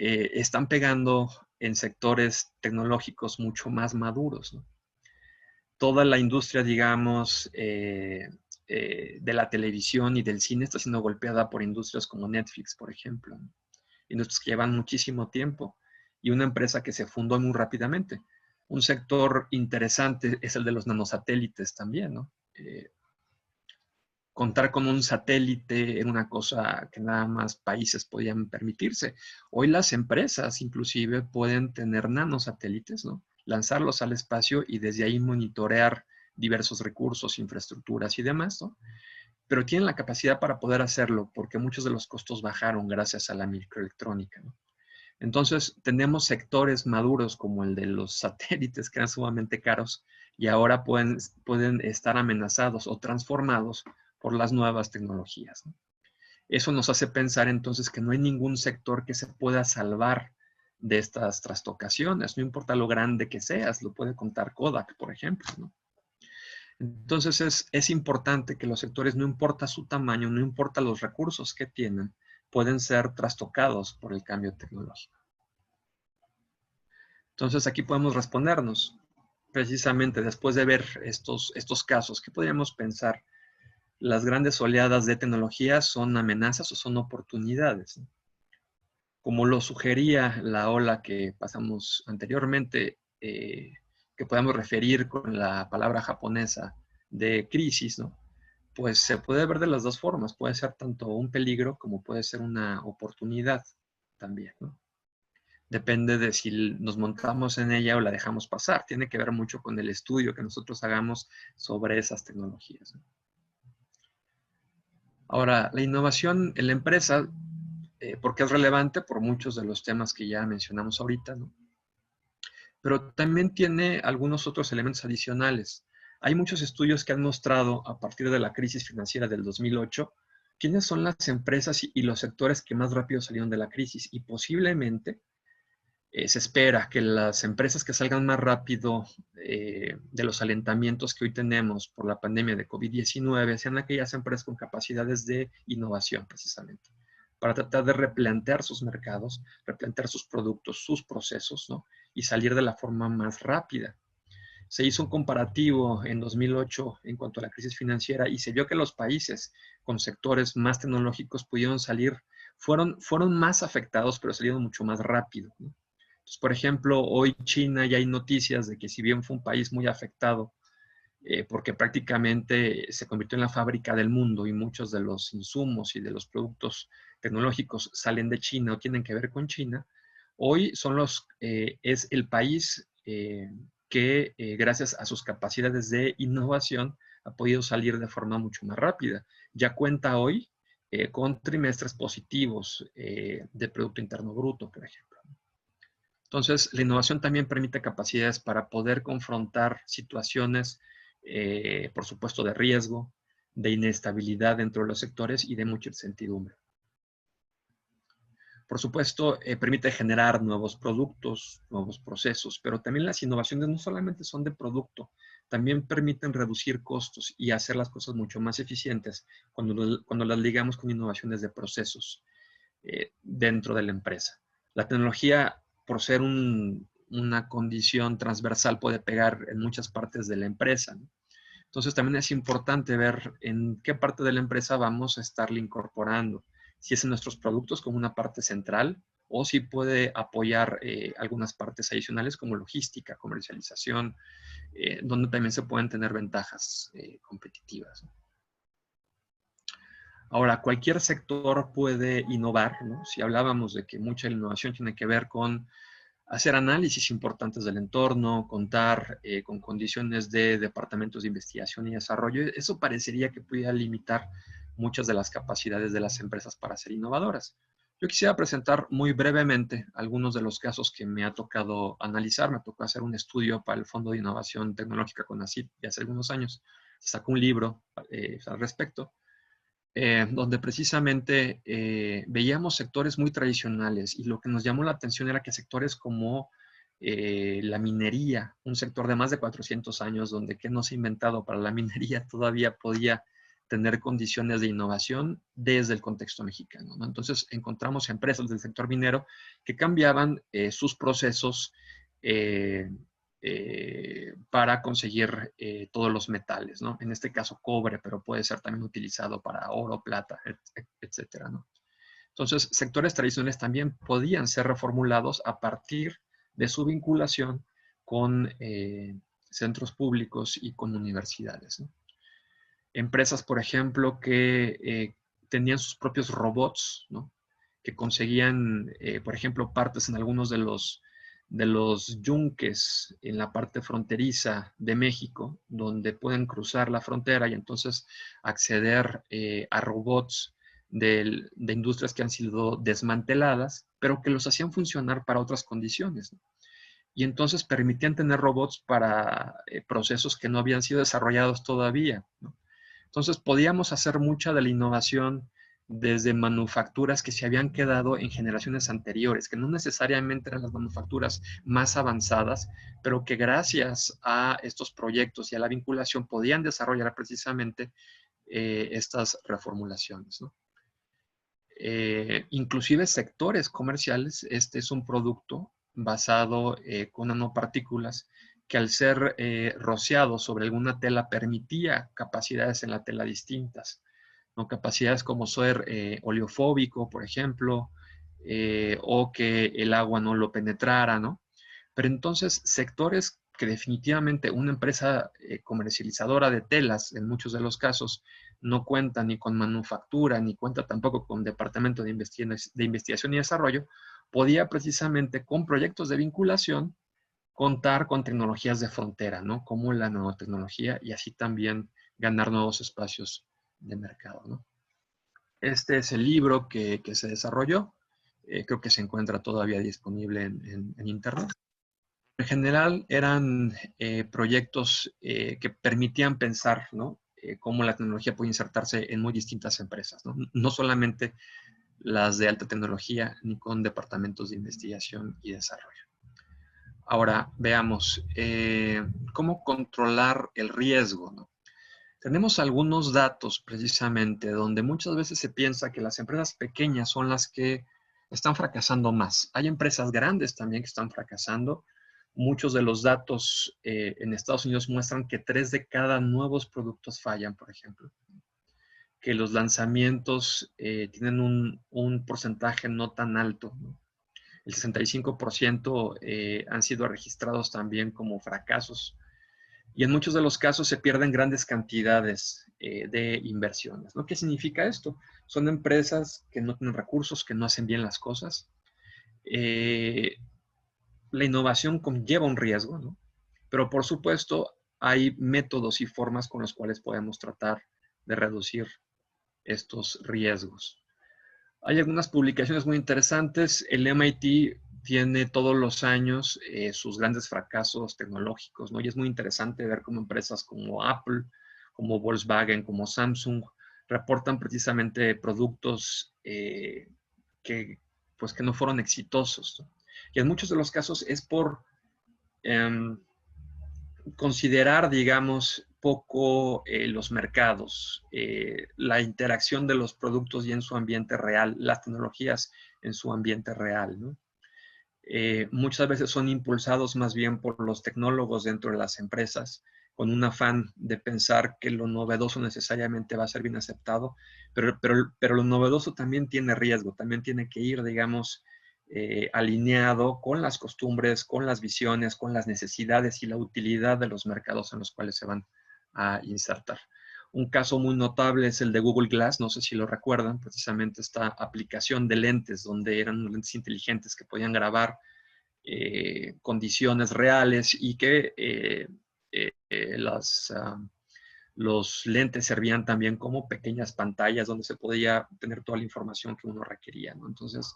están pegando en sectores tecnológicos mucho más maduros, ¿no? Toda la industria, digamos, de la televisión y del cine está siendo golpeada por industrias como Netflix, por ejemplo, ¿no? Industrias que llevan muchísimo tiempo y una empresa que se fundó muy rápidamente. Un sector interesante es el de los nanosatélites también, ¿no? Contar con un satélite era una cosa que nada más países podían permitirse. Hoy las empresas inclusive pueden tener nanosatélites, ¿no? Lanzarlos al espacio y desde ahí monitorear diversos recursos, infraestructuras y demás, ¿no? Pero tienen la capacidad para poder hacerlo porque muchos de los costos bajaron gracias a la microelectrónica, ¿no? Entonces, tenemos sectores maduros como el de los satélites que eran sumamente caros y ahora pueden estar amenazados o transformados por las nuevas tecnologías, ¿no? Eso nos hace pensar entonces que no hay ningún sector que se pueda salvar de estas trastocaciones, no importa lo grande que seas, lo puede contar Kodak, por ejemplo, ¿no? Entonces es importante que los sectores, no importa su tamaño, no importa los recursos que tienen, pueden ser trastocados por el cambio tecnológico. Entonces aquí podemos respondernos, precisamente después de ver estos casos, ¿qué podríamos pensar? ¿Las grandes oleadas de tecnología son amenazas o son oportunidades? Como lo sugería la ola que pasamos anteriormente, que podemos referir con la palabra japonesa de crisis, ¿no? Pues se puede ver de las dos formas. Puede ser tanto un peligro como puede ser una oportunidad también, ¿no? Depende de si nos montamos en ella o la dejamos pasar. Tiene que ver mucho con el estudio que nosotros hagamos sobre esas tecnologías, ¿no? Ahora, la innovación en la empresa, porque es relevante por muchos de los temas que ya mencionamos ahorita, ¿no? Pero también tiene algunos otros elementos adicionales. Hay muchos estudios que han mostrado, a partir de la crisis financiera del 2008, quiénes son las empresas y los sectores que más rápido salieron de la crisis. Y posiblemente se espera que las empresas que salgan más rápido de los alentamientos que hoy tenemos por la pandemia de COVID-19 sean aquellas empresas con capacidades de innovación, precisamente. para tratar de replantear sus mercados, replantear sus productos, sus procesos, ¿no? Y salir de la forma más rápida. Se hizo un comparativo en 2008 en cuanto a la crisis financiera y se vio que los países con sectores más tecnológicos pudieron salir, fueron más afectados, pero salieron mucho más rápido, ¿no? Entonces, por ejemplo, hoy China ya hay noticias de que si bien fue un país muy afectado, porque prácticamente se convirtió en la fábrica del mundo y muchos de los insumos y de los productos tecnológicos salen de China o tienen que ver con China, hoy es el país que gracias a sus capacidades de innovación ha podido salir de forma mucho más rápida. Ya cuenta hoy con trimestres positivos de Producto Interno Bruto, por ejemplo. Entonces, la innovación también permite capacidades para poder confrontar situaciones, por supuesto, de riesgo, de inestabilidad dentro de los sectores y de mucha incertidumbre. Por supuesto, permite generar nuevos productos, nuevos procesos, pero también las innovaciones no solamente son de producto, también permiten reducir costos y hacer las cosas mucho más eficientes cuando las ligamos con innovaciones de procesos dentro de la empresa. La tecnología, por ser una condición transversal, puede pegar en muchas partes de la empresa, ¿no? Entonces también es importante ver en qué parte de la empresa vamos a estarle incorporando. Si es en nuestros productos como una parte central o si puede apoyar algunas partes adicionales como logística, comercialización, donde también se pueden tener ventajas competitivas, ¿no? Ahora, cualquier sector puede innovar, ¿no? Si hablábamos de que mucha innovación tiene que ver con hacer análisis importantes del entorno, contar con condiciones de departamentos de investigación y desarrollo, eso parecería que pudiera limitar muchas de las capacidades de las empresas para ser innovadoras. Yo quisiera presentar muy brevemente algunos de los casos que me ha tocado analizar. Me tocó hacer un estudio para el Fondo de Innovación Tecnológica CONACYT de hace algunos años. Sacó un libro al respecto. Donde precisamente veíamos sectores muy tradicionales y lo que nos llamó la atención era que sectores como la minería, un sector de más de 400 años, donde qué no se ha inventado para la minería todavía podía tener condiciones de innovación desde el contexto mexicano, ¿no? Entonces encontramos empresas del sector minero que cambiaban sus procesos para conseguir todos los metales, ¿no? En este caso cobre, pero puede ser también utilizado para oro, plata, etcétera, ¿no? Entonces, sectores tradicionales también podían ser reformulados a partir de su vinculación con centros públicos y con universidades, ¿no? Empresas, por ejemplo, que tenían sus propios robots, ¿no? Que conseguían, por ejemplo, partes en algunos de los yunques en la parte fronteriza de México, donde pueden cruzar la frontera y entonces acceder a robots de industrias que han sido desmanteladas, pero que los hacían funcionar para otras condiciones, ¿no? Y entonces permitían tener robots para procesos que no habían sido desarrollados todavía, ¿no? Entonces podíamos hacer mucha de la innovación desde manufacturas que se habían quedado en generaciones anteriores, que no necesariamente eran las manufacturas más avanzadas, pero que gracias a estos proyectos y a la vinculación podían desarrollar precisamente estas reformulaciones, ¿no? Inclusive sectores comerciales, este es un producto basado con nanopartículas que al ser rociado sobre alguna tela permitía capacidades en la tela distintas, ¿no? Capacidades como ser oleofóbico, por ejemplo, o que el agua no lo penetrara, ¿no? Pero entonces sectores que definitivamente una empresa comercializadora de telas, en muchos de los casos, no cuenta ni con manufactura, ni cuenta tampoco con departamento de investigación y desarrollo, podía precisamente con proyectos de vinculación contar con tecnologías de frontera, ¿no? Como la nanotecnología y así también ganar nuevos espacios de mercado, ¿no? Este es el libro que se desarrolló. Creo que se encuentra todavía disponible en Internet. En general eran proyectos que permitían pensar, ¿no? Cómo la tecnología puede insertarse en muy distintas empresas, ¿no? No solamente las de alta tecnología, ni con departamentos de investigación y desarrollo. Ahora, veamos, ¿cómo controlar el riesgo, ¿no? Tenemos algunos datos precisamente donde muchas veces se piensa que las empresas pequeñas son las que están fracasando más. Hay empresas grandes también que están fracasando. Muchos de los datos en Estados Unidos muestran que 3 de cada nuevos productos fallan, por ejemplo. Que los lanzamientos tienen un porcentaje no tan alto, ¿no? El 65% han sido registrados también como fracasos. Y en muchos de los casos se pierden grandes cantidades de inversiones, ¿no? ¿Qué significa esto? Son empresas que no tienen recursos, que no hacen bien las cosas. La innovación conlleva un riesgo, ¿no? Pero por supuesto hay métodos y formas con los cuales podemos tratar de reducir estos riesgos. Hay algunas publicaciones muy interesantes. El MIT tiene todos los años sus grandes fracasos tecnológicos, ¿no? Y es muy interesante ver cómo empresas como Apple, como Volkswagen, como Samsung, reportan precisamente productos pues, que no fueron exitosos, ¿no? Y en muchos de los casos es por considerar, digamos, poco los mercados, la interacción de los productos y en su ambiente real, las tecnologías en su ambiente real, ¿no? Muchas veces son impulsados más bien por los tecnólogos dentro de las empresas, con un afán de pensar que lo novedoso necesariamente va a ser bien aceptado, pero lo novedoso también tiene riesgo, también tiene que ir, digamos, alineado con las costumbres, con las visiones, con las necesidades y la utilidad de los mercados en los cuales se van a insertar. Un caso muy notable es el de Google Glass, no sé si lo recuerdan, precisamente esta aplicación de lentes, donde eran lentes inteligentes que podían grabar condiciones reales y que los lentes servían también como pequeñas pantallas donde se podía tener toda la información que uno requería, ¿no? Entonces,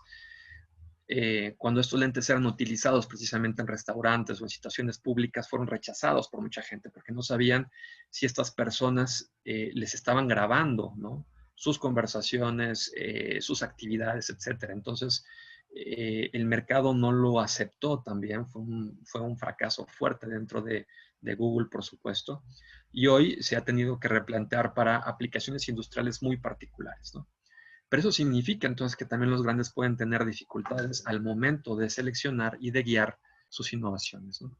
cuando estos lentes eran utilizados precisamente en restaurantes o en situaciones públicas, fueron rechazados por mucha gente porque no sabían si estas personas les estaban grabando, ¿no? Sus conversaciones, sus actividades, etcétera. Entonces, el mercado no lo aceptó también, fue un fracaso fuerte dentro de Google, por supuesto, y hoy se ha tenido que replantear para aplicaciones industriales muy particulares, ¿no? Pero eso significa entonces que también los grandes pueden tener dificultades al momento de seleccionar y de guiar sus innovaciones, ¿no?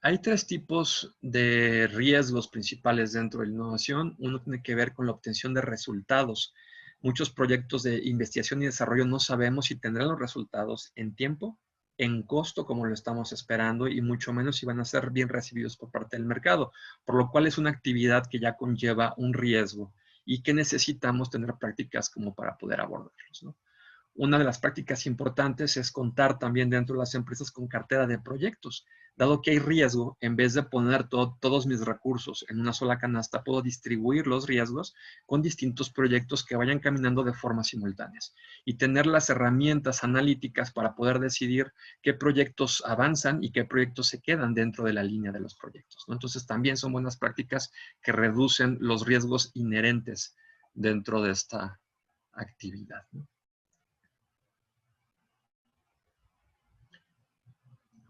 Hay 3 tipos de riesgos principales dentro de la innovación. Uno tiene que ver con la obtención de resultados. Muchos proyectos de investigación y desarrollo no sabemos si tendrán los resultados en tiempo, en costo, como lo estamos esperando, y mucho menos si van a ser bien recibidos por parte del mercado, por lo cual es una actividad que ya conlleva un riesgo y que necesitamos tener prácticas como para poder abordarlos, ¿no? Una de las prácticas importantes es contar también dentro de las empresas con cartera de proyectos. Dado que hay riesgo, en vez de poner todos mis recursos en una sola canasta, puedo distribuir los riesgos con distintos proyectos que vayan caminando de forma simultánea y tener las herramientas analíticas para poder decidir qué proyectos avanzan y qué proyectos se quedan dentro de la línea de los proyectos, ¿no? Entonces, también son buenas prácticas que reducen los riesgos inherentes dentro de esta actividad, ¿no?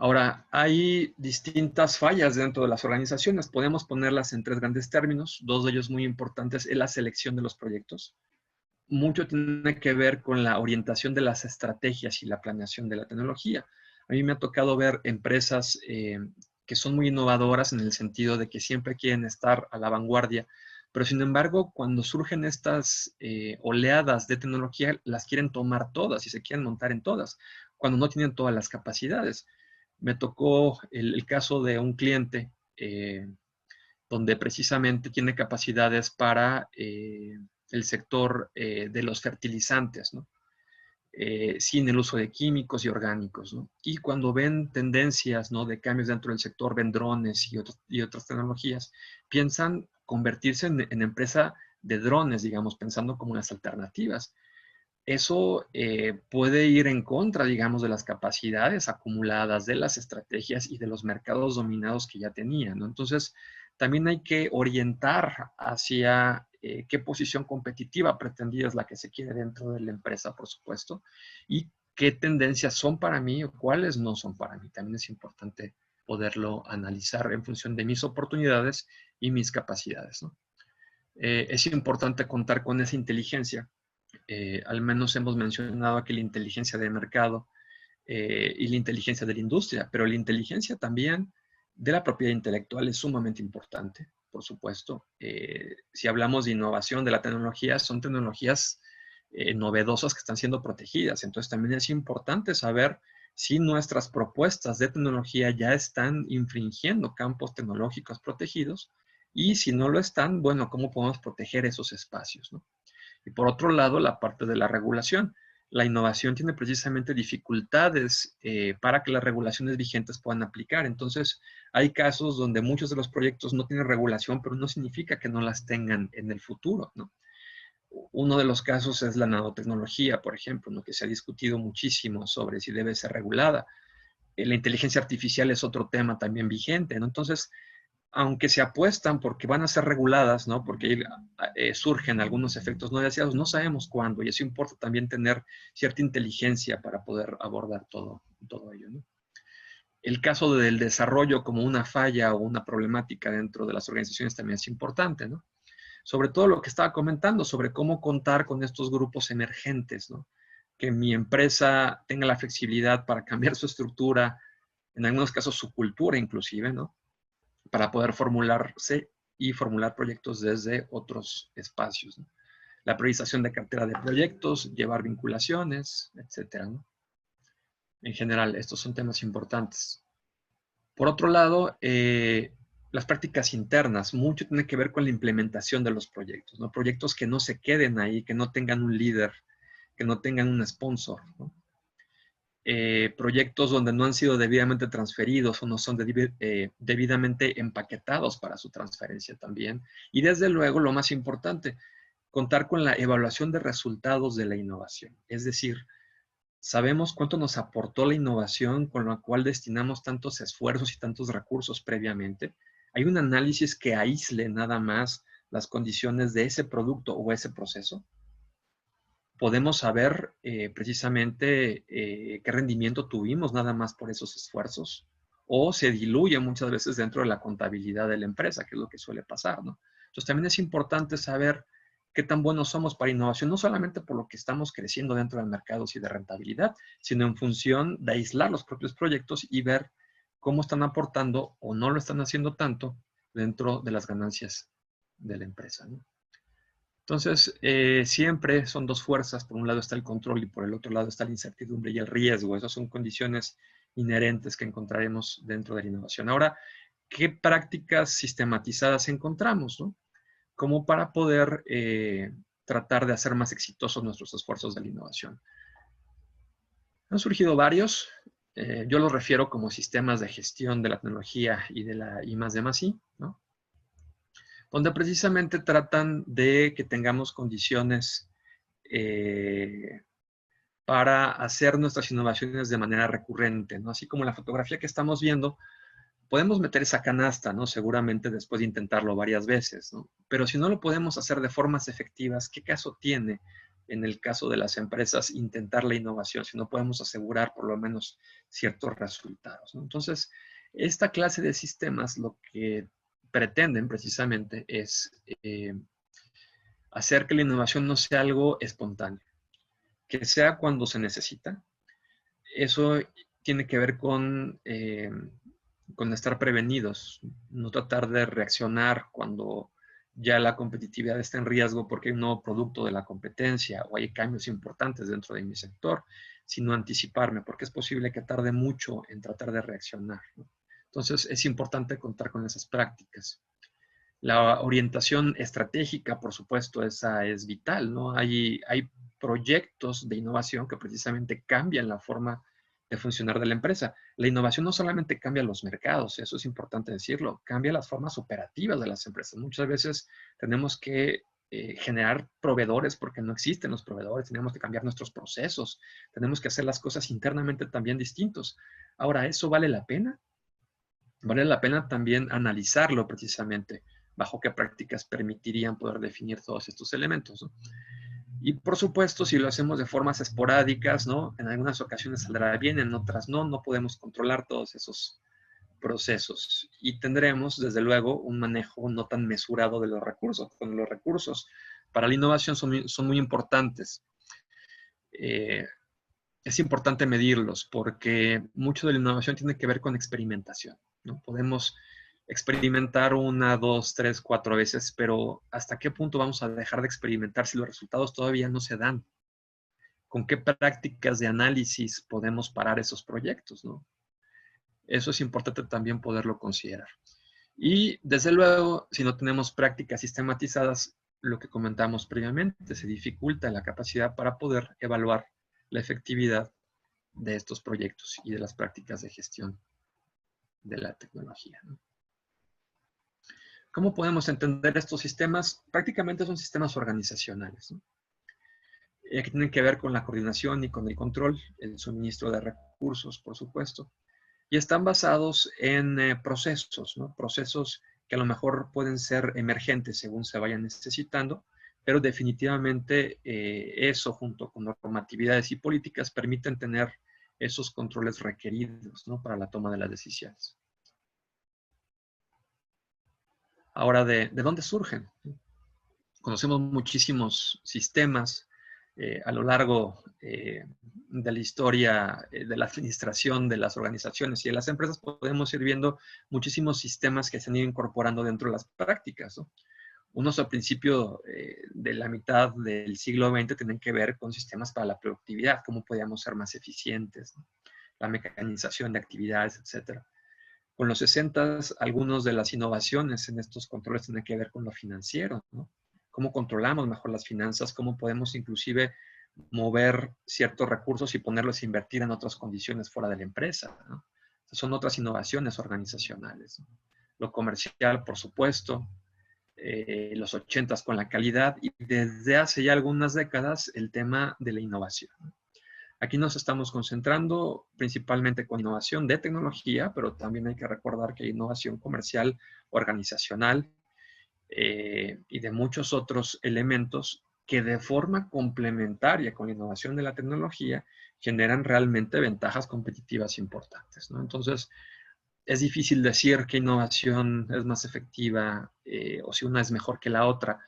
Ahora, hay distintas fallas dentro de las organizaciones. Podemos ponerlas en 3 grandes términos. 2 de ellos muy importantes es la selección de los proyectos. Mucho tiene que ver con la orientación de las estrategias y la planeación de la tecnología. A mí me ha tocado ver empresas que son muy innovadoras en el sentido de que siempre quieren estar a la vanguardia, pero sin embargo, cuando surgen estas oleadas de tecnología, las quieren tomar todas y se quieren montar en todas, cuando no tienen todas las capacidades. Me tocó el caso de un cliente donde precisamente tiene capacidades para el sector de los fertilizantes, ¿no? Sin el uso de químicos y orgánicos, ¿no? Y cuando ven tendencias, ¿no?, de cambios dentro del sector, ven drones y otras tecnologías, piensan convertirse en empresa de drones, digamos, pensando como unas alternativas. Eso puede ir en contra, digamos, de las capacidades acumuladas, de las estrategias y de los mercados dominados que ya tenían, ¿no? Entonces, también hay que orientar hacia qué posición competitiva pretendida es la que se quiere dentro de la empresa, por supuesto, y qué tendencias son para mí o cuáles no son para mí. También es importante poderlo analizar en función de mis oportunidades y mis capacidades, ¿no? Es importante contar con esa inteligencia. Al menos hemos mencionado aquí la inteligencia de mercado y la inteligencia de la industria, pero la inteligencia también de la propiedad intelectual es sumamente importante, por supuesto. Si hablamos de innovación de la tecnología, son tecnologías novedosas que están siendo protegidas. Entonces también es importante saber si nuestras propuestas de tecnología ya están infringiendo campos tecnológicos protegidos y si no lo están, bueno, ¿cómo podemos proteger esos espacios, ¿no? Y por otro lado, la parte de la regulación. La innovación tiene precisamente dificultades para que las regulaciones vigentes puedan aplicar. Entonces, hay casos donde muchos de los proyectos no tienen regulación, pero no significa que no las tengan en el futuro, ¿no? Uno de los casos es la nanotecnología, por ejemplo, ¿no? Que se ha discutido muchísimo sobre si debe ser regulada. La inteligencia artificial es otro tema también vigente, ¿no? Entonces, aunque se apuestan porque van a ser reguladas, ¿no? Porque surgen algunos efectos no deseados, no sabemos cuándo, y eso importa también tener cierta inteligencia para poder abordar todo ello, ¿no? El caso del desarrollo como una falla o una problemática dentro de las organizaciones también es importante, ¿no? Sobre todo lo que estaba comentando, sobre cómo contar con estos grupos emergentes, ¿no? Que mi empresa tenga la flexibilidad para cambiar su estructura, en algunos casos su cultura inclusive, ¿no? Para poder formularse y formular proyectos desde otros espacios, ¿no? La priorización de cartera de proyectos, llevar vinculaciones, etcétera, ¿no? En general, estos son temas importantes. Por otro lado, las prácticas internas, mucho tiene que ver con la implementación de los proyectos, ¿no? Proyectos que no se queden ahí, que no tengan un líder, que no tengan un sponsor, ¿no? Proyectos donde no han sido debidamente transferidos o no son debidamente empaquetados para su transferencia también. Y desde luego, lo más importante, contar con la evaluación de resultados de la innovación. Es decir, sabemos cuánto nos aportó la innovación con la cual destinamos tantos esfuerzos y tantos recursos previamente. Hay un análisis que aísle nada más las condiciones de ese producto o ese proceso. Podemos saber precisamente qué rendimiento tuvimos nada más por esos esfuerzos, o se diluye muchas veces dentro de la contabilidad de la empresa, que es lo que suele pasar, ¿no? Entonces también es importante saber qué tan buenos somos para innovación, no solamente por lo que estamos creciendo dentro del mercado y de rentabilidad, sino en función de aislar los propios proyectos y ver cómo están aportando o no lo están haciendo tanto dentro de las ganancias de la empresa, ¿no? Entonces, siempre son dos fuerzas. Por un lado está el control y por el otro lado está la incertidumbre y el riesgo. Esas son condiciones inherentes que encontraremos dentro de la innovación. Ahora, ¿qué prácticas sistematizadas encontramos, ¿no? Como para poder tratar de hacer más exitosos nuestros esfuerzos de la innovación. Han surgido varios. Yo los refiero como sistemas de gestión de la tecnología y de la I+D+I, ¿no? Donde precisamente tratan de que tengamos condiciones para hacer nuestras innovaciones de manera recurrente, ¿no? Así como la fotografía que estamos viendo, podemos meter esa canasta, ¿no? Seguramente después de intentarlo varias veces, ¿no? Pero si no lo podemos hacer de formas efectivas, ¿qué caso tiene en el caso de las empresas intentar la innovación si no podemos asegurar por lo menos ciertos resultados, ¿no? Entonces, esta clase de sistemas lo que pretenden precisamente es hacer que la innovación no sea algo espontáneo, que sea cuando se necesita. Eso tiene que ver con estar prevenidos, no tratar de reaccionar cuando ya la competitividad está en riesgo porque hay un nuevo producto de la competencia o hay cambios importantes dentro de mi sector, sino anticiparme, porque es posible que tarde mucho en tratar de reaccionar, ¿no? Entonces, es importante contar con esas prácticas. La orientación estratégica, por supuesto, esa es vital, ¿no? Hay proyectos de innovación que precisamente cambian la forma de funcionar de la empresa. La innovación no solamente cambia los mercados, eso es importante decirlo, cambia las formas operativas de las empresas. Muchas veces tenemos que generar proveedores porque no existen los proveedores, tenemos que cambiar nuestros procesos, tenemos que hacer las cosas internamente también distintos. Ahora, ¿eso vale la pena? Vale la pena también analizarlo precisamente, bajo qué prácticas permitirían poder definir todos estos elementos, ¿no? Y por supuesto, si lo hacemos de formas esporádicas, ¿no? En algunas ocasiones saldrá bien, en otras no podemos controlar todos esos procesos y tendremos, desde luego, un manejo no tan mesurado de los recursos. Cuando los recursos para la innovación son muy importantes. Es importante medirlos porque mucho de la innovación tiene que ver con experimentación, ¿no? Podemos experimentar 1, 2, 3, 4 veces, pero ¿hasta qué punto vamos a dejar de experimentar si los resultados todavía no se dan? ¿Con qué prácticas de análisis podemos parar esos proyectos, ¿no? Eso es importante también poderlo considerar. Y desde luego, si no tenemos prácticas sistematizadas, lo que comentamos previamente, se dificulta la capacidad para poder evaluar la efectividad de estos proyectos y de las prácticas de gestión de la tecnología, ¿no? ¿Cómo podemos entender estos sistemas? Prácticamente son sistemas organizacionales, ¿no? Que tienen que ver con la coordinación y con el control, el suministro de recursos, por supuesto, y están basados en procesos, ¿no? Procesos que a lo mejor pueden ser emergentes según se vayan necesitando, pero definitivamente eso junto con normatividades y políticas permiten tener esos controles requeridos, ¿no? Para la toma de las decisiones. Ahora, ¿de dónde surgen? Conocemos muchísimos sistemas a lo largo de la historia de la administración de las organizaciones y de las empresas. Podemos ir viendo muchísimos sistemas que se han ido incorporando dentro de las prácticas, ¿no? Unos al principio de la mitad del siglo XX tienen que ver con sistemas para la productividad, cómo podíamos ser más eficientes, ¿no? La mecanización de actividades, etc. Con los 60, algunas de las innovaciones en estos controles tienen que ver con lo financiero, ¿no? Cómo controlamos mejor las finanzas, cómo podemos inclusive mover ciertos recursos y ponerlos a invertir en otras condiciones fuera de la empresa, ¿no? Son otras innovaciones organizacionales, ¿no? Lo comercial, por supuesto, los 80 con la calidad y desde hace ya algunas décadas el tema de la innovación. Aquí nos estamos concentrando principalmente con innovación de tecnología, pero también hay que recordar que hay innovación comercial, organizacional y de muchos otros elementos que de forma complementaria con la innovación de la tecnología generan realmente ventajas competitivas importantes, ¿no? Entonces, es difícil decir qué innovación es más efectiva o si una es mejor que la otra.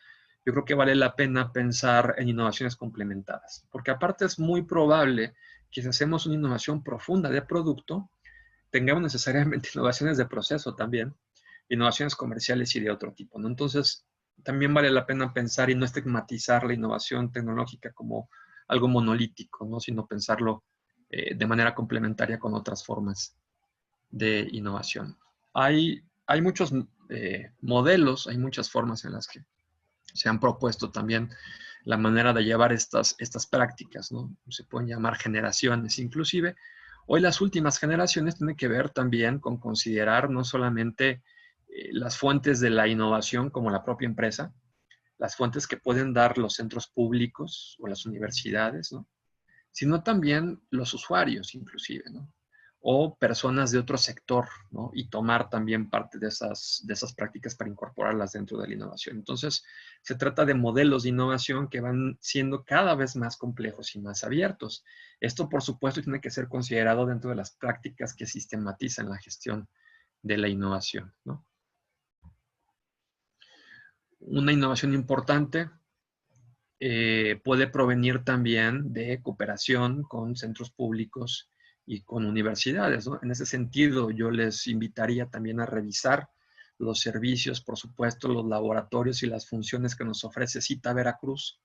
Yo creo que vale la pena pensar en innovaciones complementadas, porque aparte es muy probable que si hacemos una innovación profunda de producto, tengamos necesariamente innovaciones de proceso también, innovaciones comerciales y de otro tipo, ¿no? Entonces, también vale la pena pensar y no estigmatizar la innovación tecnológica como algo monolítico, ¿no? Sino pensarlo de manera complementaria con otras formas de innovación. Hay muchos modelos, hay muchas formas en las que se han propuesto también la manera de llevar estas prácticas, ¿no? Se pueden llamar generaciones. Inclusive, hoy las últimas generaciones tienen que ver también con considerar no solamente las fuentes de la innovación como la propia empresa, las fuentes que pueden dar los centros públicos o las universidades, ¿no? Sino también los usuarios, inclusive, ¿no? O personas de otro sector, ¿no? Y tomar también parte de esas prácticas para incorporarlas dentro de la innovación. Entonces, se trata de modelos de innovación que van siendo cada vez más complejos y más abiertos. Esto, por supuesto, tiene que ser considerado dentro de las prácticas que sistematizan la gestión de la innovación, ¿no? Una innovación importante puede provenir también de cooperación con centros públicos y con universidades, ¿no? En ese sentido, yo les invitaría también a revisar los servicios, por supuesto, los laboratorios y las funciones que nos ofrece Cita Veracruz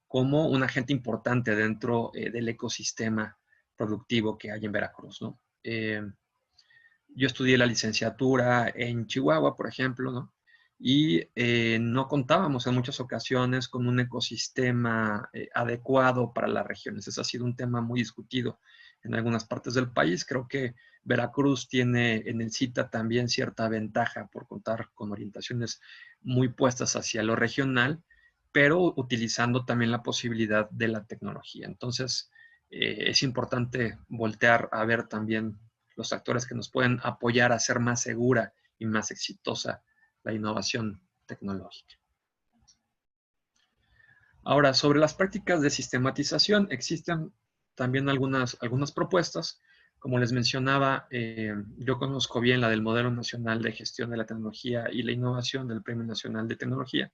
como un agente importante dentro del ecosistema productivo que hay en Veracruz, ¿no? Yo estudié la licenciatura en Chihuahua, por ejemplo, ¿no? Y no contábamos en muchas ocasiones con un ecosistema adecuado para las regiones. Ese ha sido un tema muy discutido en algunas partes del país. Creo que Veracruz tiene en el CITA también cierta ventaja por contar con orientaciones muy puestas hacia lo regional, pero utilizando también la posibilidad de la tecnología. Entonces, es importante voltear a ver también los actores que nos pueden apoyar a ser más segura y más exitosa la innovación tecnológica. Ahora, sobre las prácticas de sistematización, existen también algunas propuestas, Como les mencionaba, yo conozco bien la del Modelo Nacional de Gestión de la Tecnología y la Innovación del Premio Nacional de Tecnología,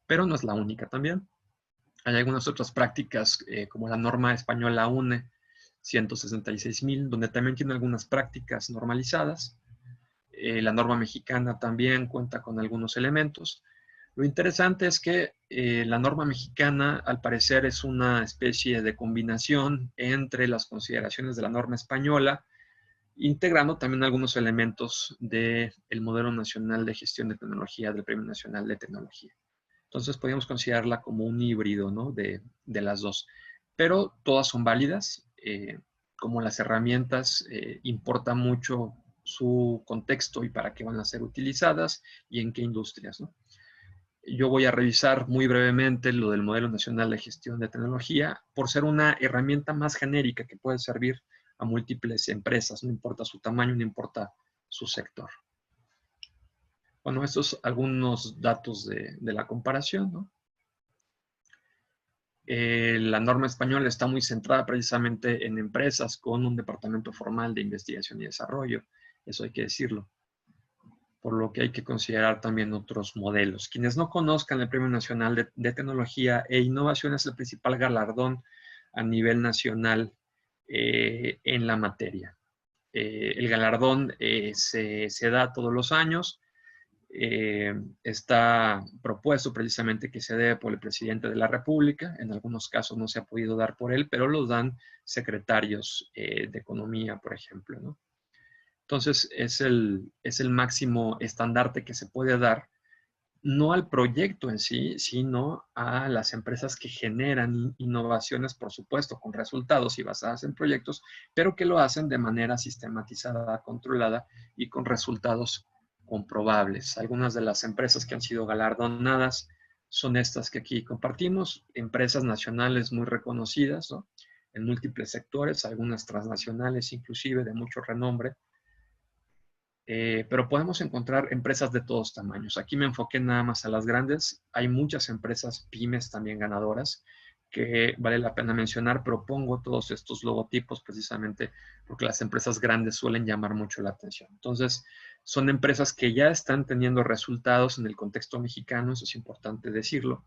pero no es la única también. Hay algunas otras prácticas, como la norma española UNE 166.000, donde también tiene algunas prácticas normalizadas. La norma mexicana también cuenta con algunos elementos. Lo interesante es que la norma mexicana, al parecer, es una especie de combinación entre las consideraciones de la norma española, integrando también algunos elementos del Modelo Nacional de Gestión de Tecnología del Premio Nacional de Tecnología. Entonces, podríamos considerarla como un híbrido, ¿no?, de las dos. Pero todas son válidas. Como las herramientas, importa mucho su contexto y para qué van a ser utilizadas y en qué industrias, ¿no? Yo voy a revisar muy brevemente lo del Modelo Nacional de Gestión de Tecnología por ser una herramienta más genérica que puede servir a múltiples empresas, no importa su tamaño, no importa su sector. Bueno, estos son algunos datos de la comparación, ¿no? La norma española está muy centrada precisamente en empresas con un departamento formal de investigación y desarrollo, eso hay que decirlo, por lo que hay que considerar también otros modelos. Quienes no conozcan el Premio Nacional de Tecnología e Innovación, es el principal galardón a nivel nacional en la materia. El galardón se da todos los años. Está propuesto precisamente que se dé por el presidente de la República. En algunos casos no se ha podido dar por él, pero los dan secretarios de Economía, por ejemplo, ¿no? Entonces, es el máximo estandarte que se puede dar, no al proyecto en sí, sino a las empresas que generan innovaciones, por supuesto, con resultados y basadas en proyectos, pero que lo hacen de manera sistematizada, controlada y con resultados comprobables. Algunas de las empresas que han sido galardonadas son estas que aquí compartimos, empresas nacionales muy reconocidas, ¿no?, en múltiples sectores, algunas transnacionales inclusive de mucho renombre. Pero podemos encontrar empresas de todos tamaños. Aquí me enfoqué nada más a las grandes. Hay muchas empresas pymes también ganadoras que vale la pena mencionar. Propongo todos estos logotipos precisamente porque las empresas grandes suelen llamar mucho la atención. Entonces, son empresas que ya están teniendo resultados en el contexto mexicano, eso es importante decirlo.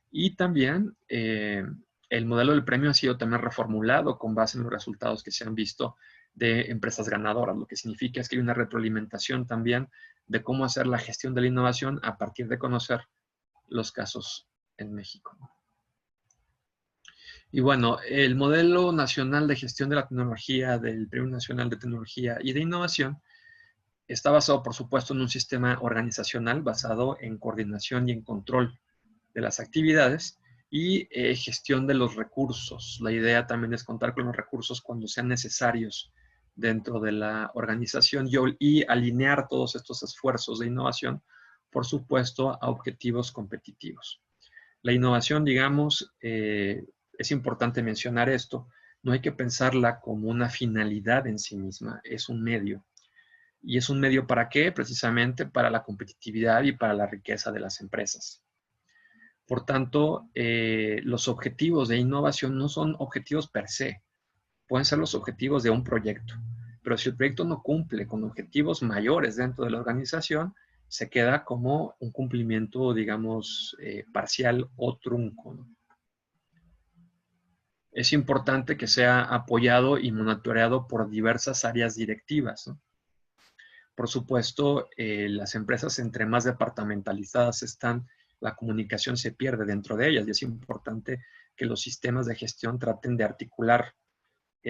Y también el modelo del premio ha sido también reformulado con base en los resultados que se han visto de empresas ganadoras, lo que significa es que hay una retroalimentación también de cómo hacer la gestión de la innovación a partir de conocer los casos en México. Y bueno, el Modelo Nacional de Gestión de la Tecnología del Premio Nacional de Tecnología y de Innovación está basado, por supuesto, en un sistema organizacional basado en coordinación y en control de las actividades y gestión de los recursos. La idea también es contar con los recursos cuando sean necesarios dentro de la organización y alinear todos estos esfuerzos de innovación, por supuesto, a objetivos competitivos. La innovación, digamos, es importante mencionar esto, no hay que pensarla como una finalidad en sí misma, es un medio. ¿Y es un medio para qué? Precisamente para la competitividad y para la riqueza de las empresas. Por tanto, los objetivos de innovación no son objetivos per se, pueden ser los objetivos de un proyecto, pero si el proyecto no cumple con objetivos mayores dentro de la organización, se queda como un cumplimiento, digamos, parcial o trunco, ¿no? Es importante que sea apoyado y monitoreado por diversas áreas directivas, ¿no? Por supuesto, las empresas entre más departamentalizadas están, la comunicación se pierde dentro de ellas y es importante que los sistemas de gestión traten de articular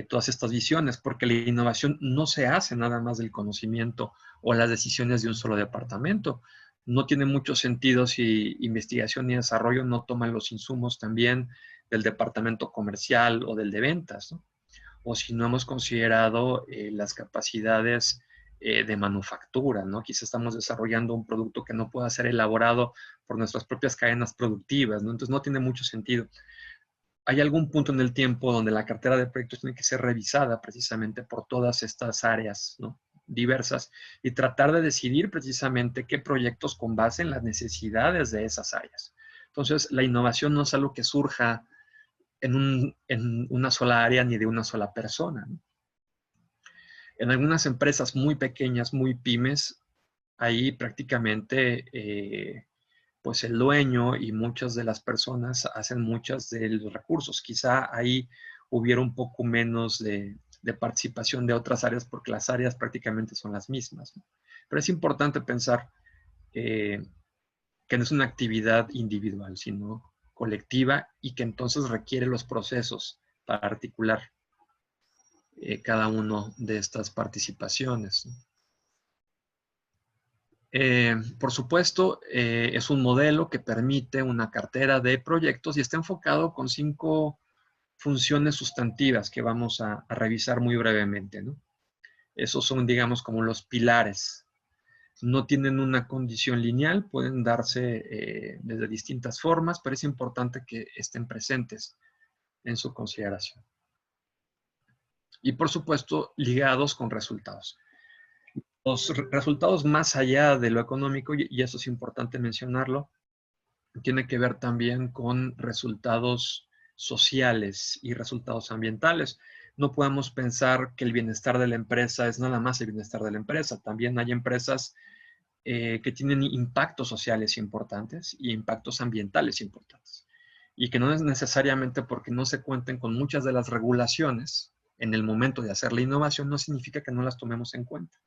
todas estas visiones, porque la innovación no se hace nada más del conocimiento o las decisiones de un solo departamento. No tiene mucho sentido si investigación y desarrollo no toman los insumos también del departamento comercial o del de ventas, ¿no? O si no hemos considerado las capacidades de manufactura, ¿no? Quizá estamos desarrollando un producto que no pueda ser elaborado por nuestras propias cadenas productivas, ¿no? Entonces no tiene mucho sentido. Hay algún punto en el tiempo donde la cartera de proyectos tiene que ser revisada precisamente por todas estas áreas, ¿no?, diversas, y tratar de decidir precisamente qué proyectos con base en las necesidades de esas áreas. Entonces, la innovación no es algo que surja en una sola área ni de una sola persona, ¿no? En algunas empresas muy pequeñas, muy pymes, ahí prácticamente pues el dueño y muchas de las personas hacen muchos de los recursos. Quizá ahí hubiera un poco menos de participación de otras áreas porque las áreas prácticamente son las mismas, ¿no? Pero es importante pensar que no es una actividad individual, sino colectiva y que entonces requiere los procesos para articular cada una de estas participaciones. Por supuesto, es un modelo que permite una cartera de proyectos y está enfocado con 5 funciones sustantivas que vamos a revisar muy brevemente, ¿no? Esos son, digamos, como los pilares. No tienen una condición lineal, pueden darse desde distintas formas, pero es importante que estén presentes en su consideración. Y por supuesto, ligados con resultados. Los resultados más allá de lo económico, y eso es importante mencionarlo, tiene que ver también con resultados sociales y resultados ambientales. No podemos pensar que el bienestar de la empresa es nada más el bienestar de la empresa. También hay empresas que tienen impactos sociales importantes y impactos ambientales importantes. Y que no es necesariamente porque no se cuenten con muchas de las regulaciones en el momento de hacer la innovación, no significa que no las tomemos en cuenta.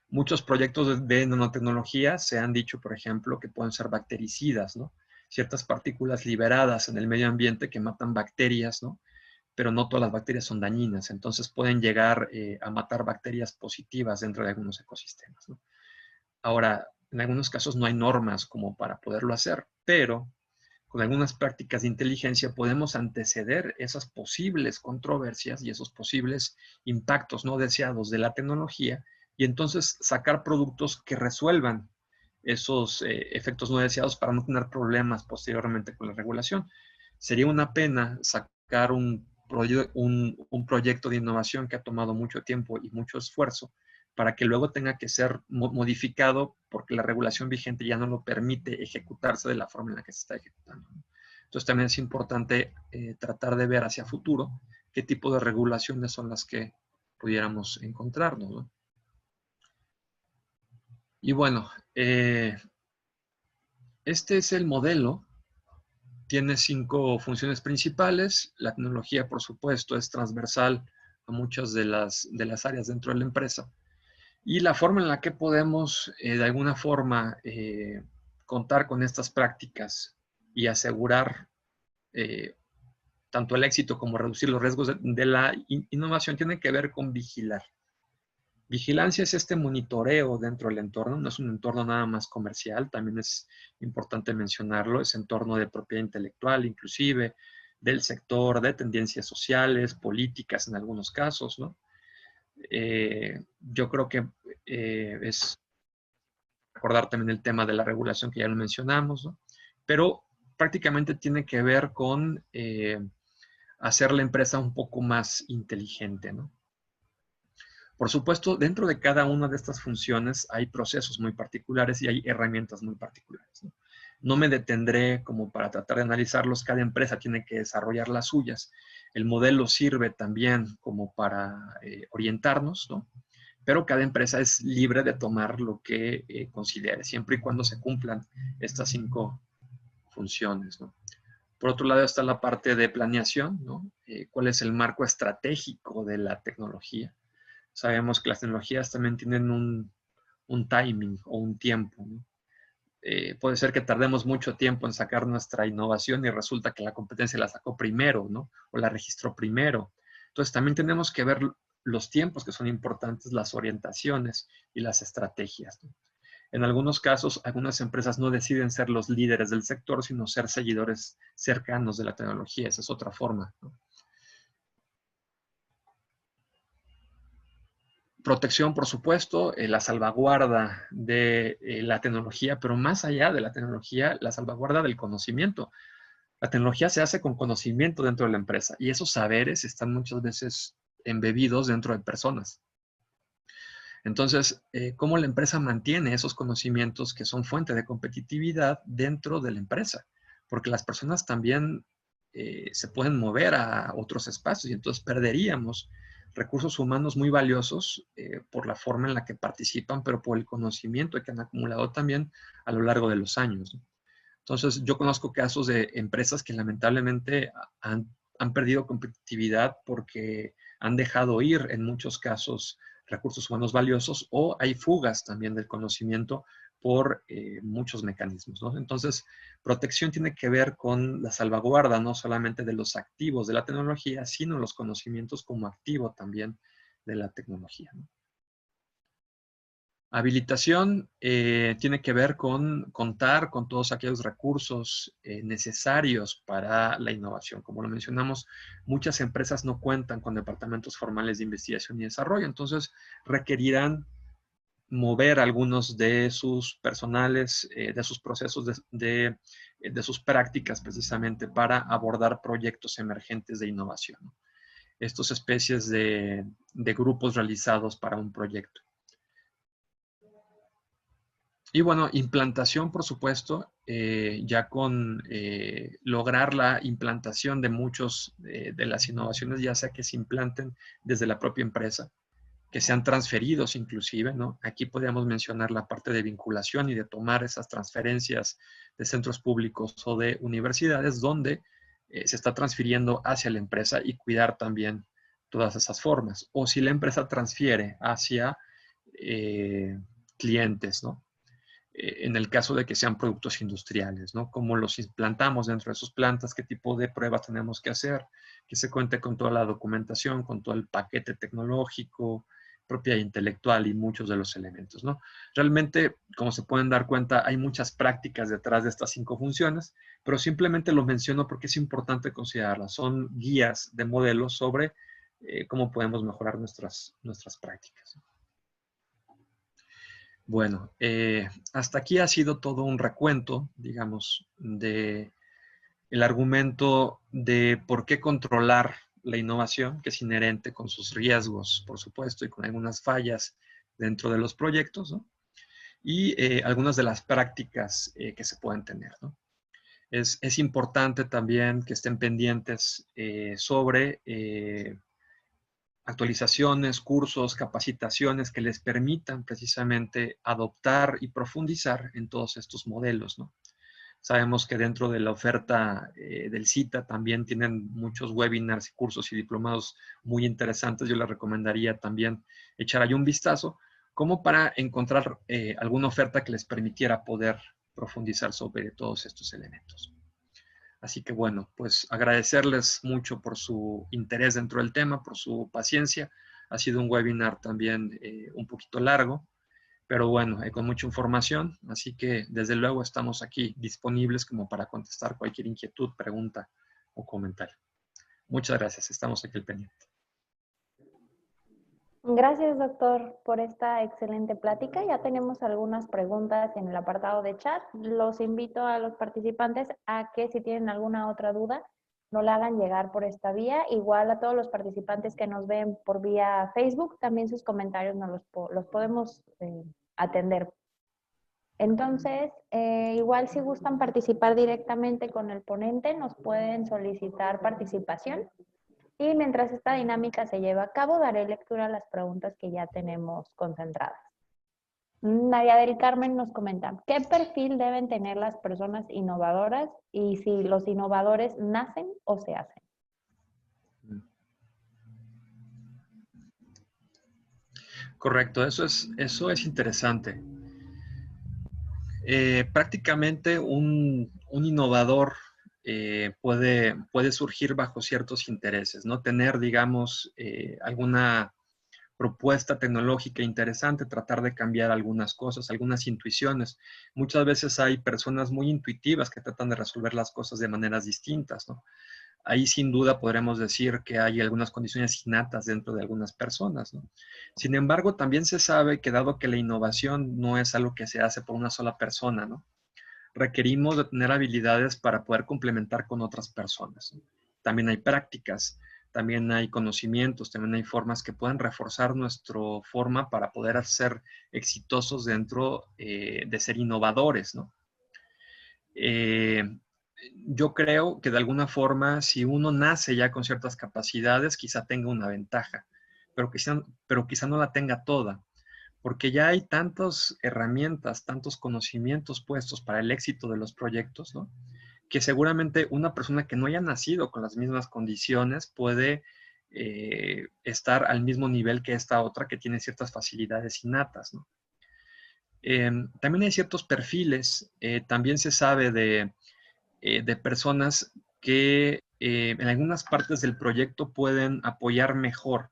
Muchos proyectos de nanotecnología se han dicho, por ejemplo, que pueden ser bactericidas, ¿no? Ciertas partículas liberadas en el medio ambiente que matan bacterias, ¿no? Pero no todas las bacterias son dañinas, entonces pueden llegar a matar bacterias positivas dentro de algunos ecosistemas, ¿no? Ahora, en algunos casos no hay normas como para poderlo hacer, pero con algunas prácticas de inteligencia podemos anteceder esas posibles controversias y esos posibles impactos no deseados de la tecnología y entonces sacar productos que resuelvan esos efectos no deseados para no tener problemas posteriormente con la regulación. Sería una pena sacar un proyecto de innovación que ha tomado mucho tiempo y mucho esfuerzo para que luego tenga que ser modificado porque la regulación vigente ya no lo permite ejecutarse de la forma en la que se está ejecutando. Entonces también es importante tratar de ver hacia futuro qué tipo de regulaciones son las que pudiéramos encontrarnos, ¿no? Y bueno, este es el modelo. Tiene 5 funciones principales. La tecnología, por supuesto, es transversal a muchas de las áreas dentro de la empresa. Y la forma en la que podemos, de alguna forma, contar con estas prácticas y asegurar tanto el éxito como reducir los riesgos de la innovación tiene que ver con vigilar. Vigilancia es este monitoreo dentro del entorno, no es un entorno nada más comercial, también es importante mencionarlo, es entorno de propiedad intelectual, inclusive del sector, de tendencias sociales, políticas en algunos casos, ¿no? Yo creo que es recordar también el tema de la regulación que ya lo mencionamos, ¿no? Pero prácticamente tiene que ver con hacer la empresa un poco más inteligente, ¿no? Por supuesto, dentro de cada una de estas funciones hay procesos muy particulares y hay herramientas muy particulares, ¿no? No me detendré como para tratar de analizarlos, cada empresa tiene que desarrollar las suyas. El modelo sirve también como para orientarnos, ¿no? Pero cada empresa es libre de tomar lo que considere, siempre y cuando se cumplan estas 5 funciones, ¿no? Por otro lado está la parte de planeación, ¿no? ¿Cuál es el marco estratégico de la tecnología? Sabemos que las tecnologías también tienen un timing o un tiempo, ¿no? Puede ser que tardemos mucho tiempo en sacar nuestra innovación y resulta que la competencia la sacó primero, ¿no? O la registró primero. Entonces también tenemos que ver los tiempos que son importantes, las orientaciones y las estrategias, ¿no? En algunos casos, algunas empresas no deciden ser los líderes del sector, sino ser seguidores cercanos de la tecnología. Esa es otra forma, ¿no? Protección, por supuesto, la salvaguarda de la tecnología, pero más allá de la tecnología, la salvaguarda del conocimiento. La tecnología se hace con conocimiento dentro de la empresa y esos saberes están muchas veces embebidos dentro de personas. Entonces, ¿cómo la empresa mantiene esos conocimientos que son fuente de competitividad dentro de la empresa? Porque las personas también se pueden mover a otros espacios y entonces perderíamos recursos humanos muy valiosos por la forma en la que participan, pero por el conocimiento que han acumulado también a lo largo de los años, ¿no? Entonces, yo conozco casos de empresas que lamentablemente han perdido competitividad porque han dejado ir, en muchos casos, recursos humanos valiosos, o hay fugas también del conocimiento por muchos mecanismos, ¿no? Entonces, protección tiene que ver con la salvaguarda no solamente de los activos de la tecnología, sino los conocimientos como activo también de la tecnología, ¿no? Habilitación tiene que ver con contar con todos aquellos recursos necesarios para la innovación. Como lo mencionamos, muchas empresas no cuentan con departamentos formales de investigación y desarrollo, entonces requerirán mover algunos de sus personales, de sus procesos, de sus prácticas precisamente para abordar proyectos emergentes de innovación, ¿no? Estas especies de grupos realizados para un proyecto. Y bueno, implantación, por supuesto, ya con lograr la implantación de muchos de las innovaciones, ya sea que se implanten desde la propia empresa, que sean transferidos inclusive, ¿no? Aquí podríamos mencionar la parte de vinculación y de tomar esas transferencias de centros públicos o de universidades donde se está transfiriendo hacia la empresa y cuidar también todas esas formas. O si la empresa transfiere hacia clientes, ¿no? En el caso de que sean productos industriales, ¿no? Cómo los implantamos dentro de sus plantas, qué tipo de pruebas tenemos que hacer, que se cuente con toda la documentación, con todo el paquete tecnológico, propiedad intelectual y muchos de los elementos, ¿no? Realmente, como se pueden dar cuenta, hay muchas prácticas detrás de estas 5 funciones, pero simplemente lo menciono porque es importante considerarlas. Son guías de modelos sobre cómo podemos mejorar nuestras prácticas. Bueno, hasta aquí ha sido todo un recuento, digamos, de el argumento de por qué controlar la innovación, que es inherente con sus riesgos, por supuesto, y con algunas fallas dentro de los proyectos, ¿no? Y algunas de las prácticas que se pueden tener, ¿no? Es importante también que estén pendientes sobre actualizaciones, cursos, capacitaciones que les permitan precisamente adoptar y profundizar en todos estos modelos, ¿no? Sabemos que dentro de la oferta del CITA también tienen muchos webinars, cursos y diplomados muy interesantes. Yo les recomendaría también echar ahí un vistazo, como para encontrar alguna oferta que les permitiera poder profundizar sobre todos estos elementos. Así que bueno, pues agradecerles mucho por su interés dentro del tema, por su paciencia. Ha sido un webinar también un poquito largo, pero bueno, con mucha información. Así que desde luego estamos aquí disponibles como para contestar cualquier inquietud, pregunta o comentario. Muchas gracias, estamos aquí al pendiente. Gracias, doctor, por esta excelente plática. Ya tenemos algunas preguntas en el apartado de chat. Los invito a los participantes a que si tienen alguna otra duda, nos la hagan llegar por esta vía. Igual a todos los participantes que nos ven por vía Facebook, también sus comentarios nos los podemos atender. Entonces, igual si gustan participar directamente con el ponente, nos pueden solicitar participación. Y mientras esta dinámica se lleva a cabo, daré lectura a las preguntas que ya tenemos concentradas. María del Carmen nos comenta, ¿qué perfil deben tener las personas innovadoras y si los innovadores nacen o se hacen? Correcto, eso es interesante. Prácticamente un innovador puede surgir bajo ciertos intereses, ¿no? Tener, digamos, alguna propuesta tecnológica interesante, tratar de cambiar algunas cosas, algunas intuiciones. Muchas veces hay personas muy intuitivas que tratan de resolver las cosas de maneras distintas, ¿no? Ahí sin duda podremos decir que hay algunas condiciones innatas dentro de algunas personas, ¿no? Sin embargo, también se sabe que dado que la innovación no es algo que se hace por una sola persona, ¿no? Requerimos de tener habilidades para poder complementar con otras personas. También hay prácticas, también hay conocimientos, también hay formas que pueden reforzar nuestra forma para poder ser exitosos dentro de ser innovadores, ¿no? Yo creo que de alguna forma, si uno nace ya con ciertas capacidades, quizá tenga una ventaja. pero quizá no la tenga toda, porque ya hay tantas herramientas, tantos conocimientos puestos para el éxito de los proyectos, ¿no? Que seguramente una persona que no haya nacido con las mismas condiciones puede estar al mismo nivel que esta otra que tiene ciertas facilidades innatas, ¿no? También hay ciertos perfiles, también se sabe de personas que en algunas partes del proyecto pueden apoyar mejor.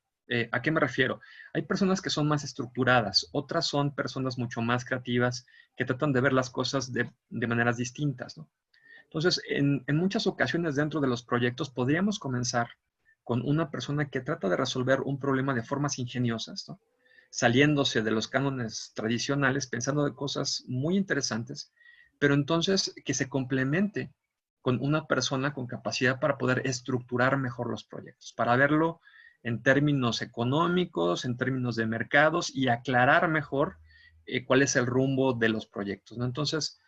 ¿A qué me refiero? Hay personas que son más estructuradas, otras son personas mucho más creativas que tratan de ver las cosas de maneras distintas, ¿no? Entonces, en muchas ocasiones dentro de los proyectos podríamos comenzar con una persona que trata de resolver un problema de formas ingeniosas, ¿no? Saliéndose de los cánones tradicionales, pensando de cosas muy interesantes, pero entonces que se complemente con una persona con capacidad para poder estructurar mejor los proyectos, para verlo en términos económicos, en términos de mercados y aclarar mejor cuál es el rumbo de los proyectos, ¿no? Entonces,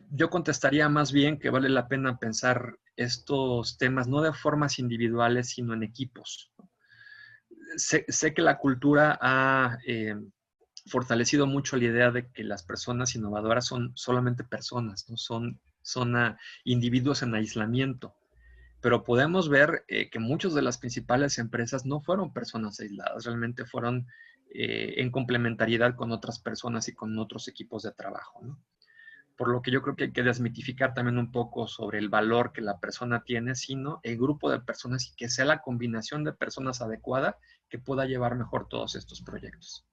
yo contestaría más bien que vale la pena pensar estos temas no de formas individuales, sino en equipos. Sé que la cultura ha fortalecido mucho la idea de que las personas innovadoras son solamente personas, ¿no? Son individuos en aislamiento. Pero podemos ver que muchas de las principales empresas no fueron personas aisladas, realmente fueron en complementariedad con otras personas y con otros equipos de trabajo, ¿no? Por lo que yo creo que hay que desmitificar también un poco sobre el valor que la persona tiene, sino el grupo de personas y que sea la combinación de personas adecuada que pueda llevar mejor todos estos proyectos.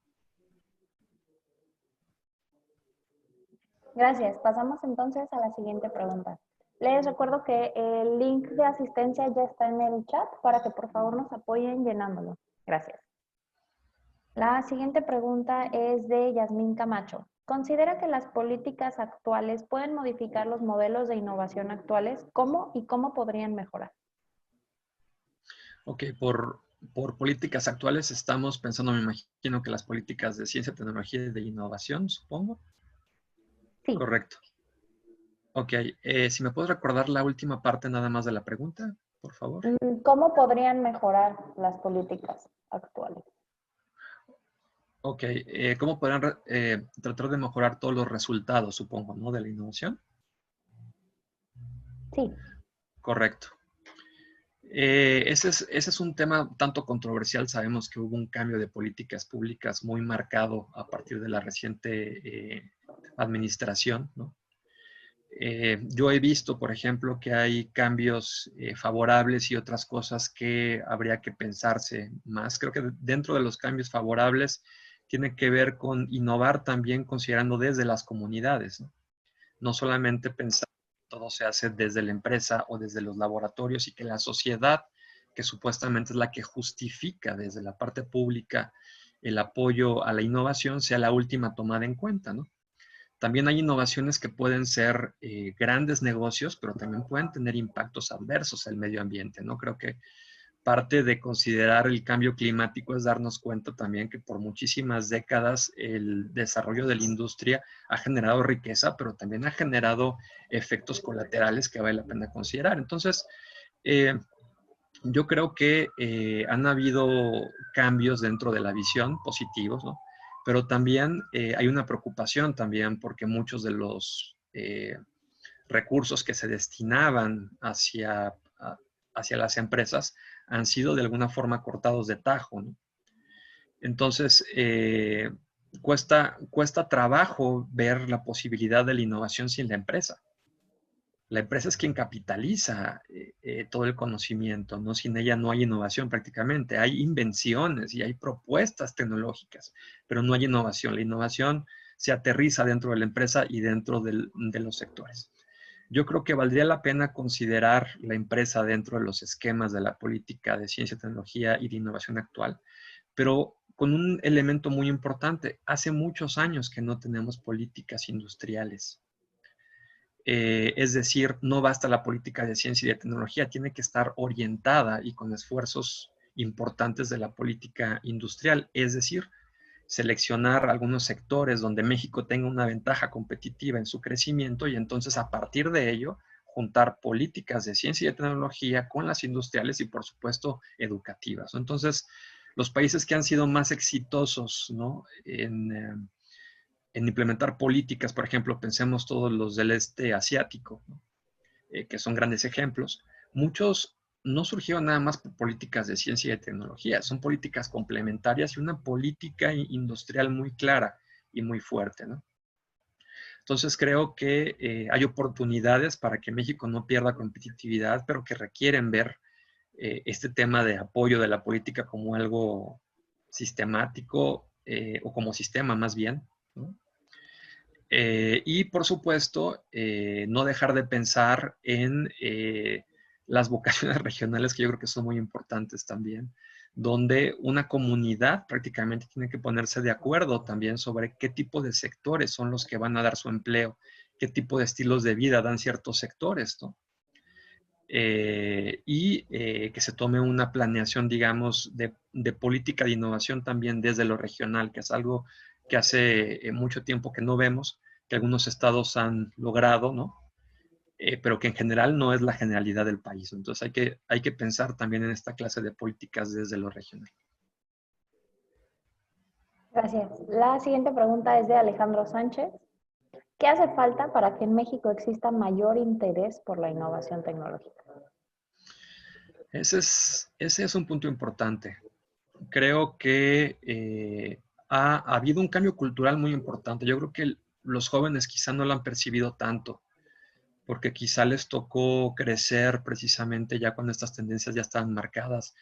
Gracias. Pasamos entonces a la siguiente pregunta. Les recuerdo que el link de asistencia ya está en el chat para que por favor nos apoyen llenándolo. Gracias. La siguiente pregunta es de Yasmín Camacho. ¿Considera que las políticas actuales pueden modificar los modelos de innovación actuales? ¿Cómo y cómo podrían mejorar? Ok, por políticas actuales estamos pensando, me imagino que las políticas de ciencia, tecnología y de innovación, supongo. Sí. Correcto. Ok, si me puedes recordar la última parte nada más de la pregunta, por favor. ¿Cómo podrían mejorar las políticas actuales? Ok, ¿cómo podrán tratar de mejorar todos los resultados, supongo, ¿no? De la innovación. Sí. Correcto. Ese es un tema tanto controversial. Sabemos que hubo un cambio de políticas públicas muy marcado a partir de la reciente administración, ¿no? Yo he visto, por ejemplo, que hay cambios favorables y otras cosas que habría que pensarse más. Creo que dentro de los cambios favorables tiene que ver con innovar también considerando desde las comunidades, ¿no? No solamente pensar que todo se hace desde la empresa o desde los laboratorios y que la sociedad, que supuestamente es la que justifica desde la parte pública el apoyo a la innovación, sea la última tomada en cuenta, ¿no? También hay innovaciones que pueden ser grandes negocios, pero también pueden tener impactos adversos al medio ambiente, ¿no? Creo que parte de considerar el cambio climático es darnos cuenta también que por muchísimas décadas el desarrollo de la industria ha generado riqueza, pero también ha generado efectos colaterales que vale la pena considerar. Entonces, yo creo que han habido cambios dentro de la visión positivos, ¿no? Pero también hay una preocupación también porque muchos de los recursos que se destinaban hacia las empresas han sido de alguna forma cortados de tajo, ¿no? Entonces, cuesta trabajo ver la posibilidad de la innovación sin la empresa. La empresa es quien capitaliza todo el conocimiento, ¿no? Sin ella no hay innovación prácticamente. Hay invenciones y hay propuestas tecnológicas, pero no hay innovación. La innovación se aterriza dentro de la empresa y dentro de los sectores. Yo creo que valdría la pena considerar la empresa dentro de los esquemas de la política de ciencia, tecnología y de innovación actual, pero con un elemento muy importante. Hace muchos años que no tenemos políticas industriales. Es decir, no basta la política de ciencia y de tecnología, tiene que estar orientada y con esfuerzos importantes de la política industrial, es decir, seleccionar algunos sectores donde México tenga una ventaja competitiva en su crecimiento y entonces a partir de ello juntar políticas de ciencia y de tecnología con las industriales y por supuesto educativas. Entonces, los países que han sido más exitosos, ¿no? En implementar políticas, por ejemplo, pensemos todos los del este asiático, ¿no? Que son grandes ejemplos, muchos no surgieron nada más por políticas de ciencia y de tecnología, son políticas complementarias y una política industrial muy clara y muy fuerte, ¿no? Entonces creo que hay oportunidades para que México no pierda competitividad, pero que requieren ver este tema de apoyo de la política como algo sistemático o como sistema más bien, ¿no? Y por supuesto, no dejar de pensar en las vocaciones regionales, que yo creo que son muy importantes también, donde una comunidad prácticamente tiene que ponerse de acuerdo también sobre qué tipo de sectores son los que van a dar su empleo, qué tipo de estilos de vida dan ciertos sectores, ¿no? Que se tome una planeación, digamos, de política de innovación también desde lo regional, que es algo que hace mucho tiempo que no vemos, que algunos estados han logrado, ¿no? Pero que en general no es la generalidad del país. Entonces hay que pensar también en esta clase de políticas desde lo regional. Gracias. La siguiente pregunta es de Alejandro Sánchez. ¿Qué hace falta para que en México exista mayor interés por la innovación tecnológica? Ese es un punto importante. Creo que ha habido un cambio cultural muy importante. Yo creo que los jóvenes quizá no lo han percibido tanto, porque quizá les tocó crecer precisamente ya cuando estas tendencias ya estaban marcadas.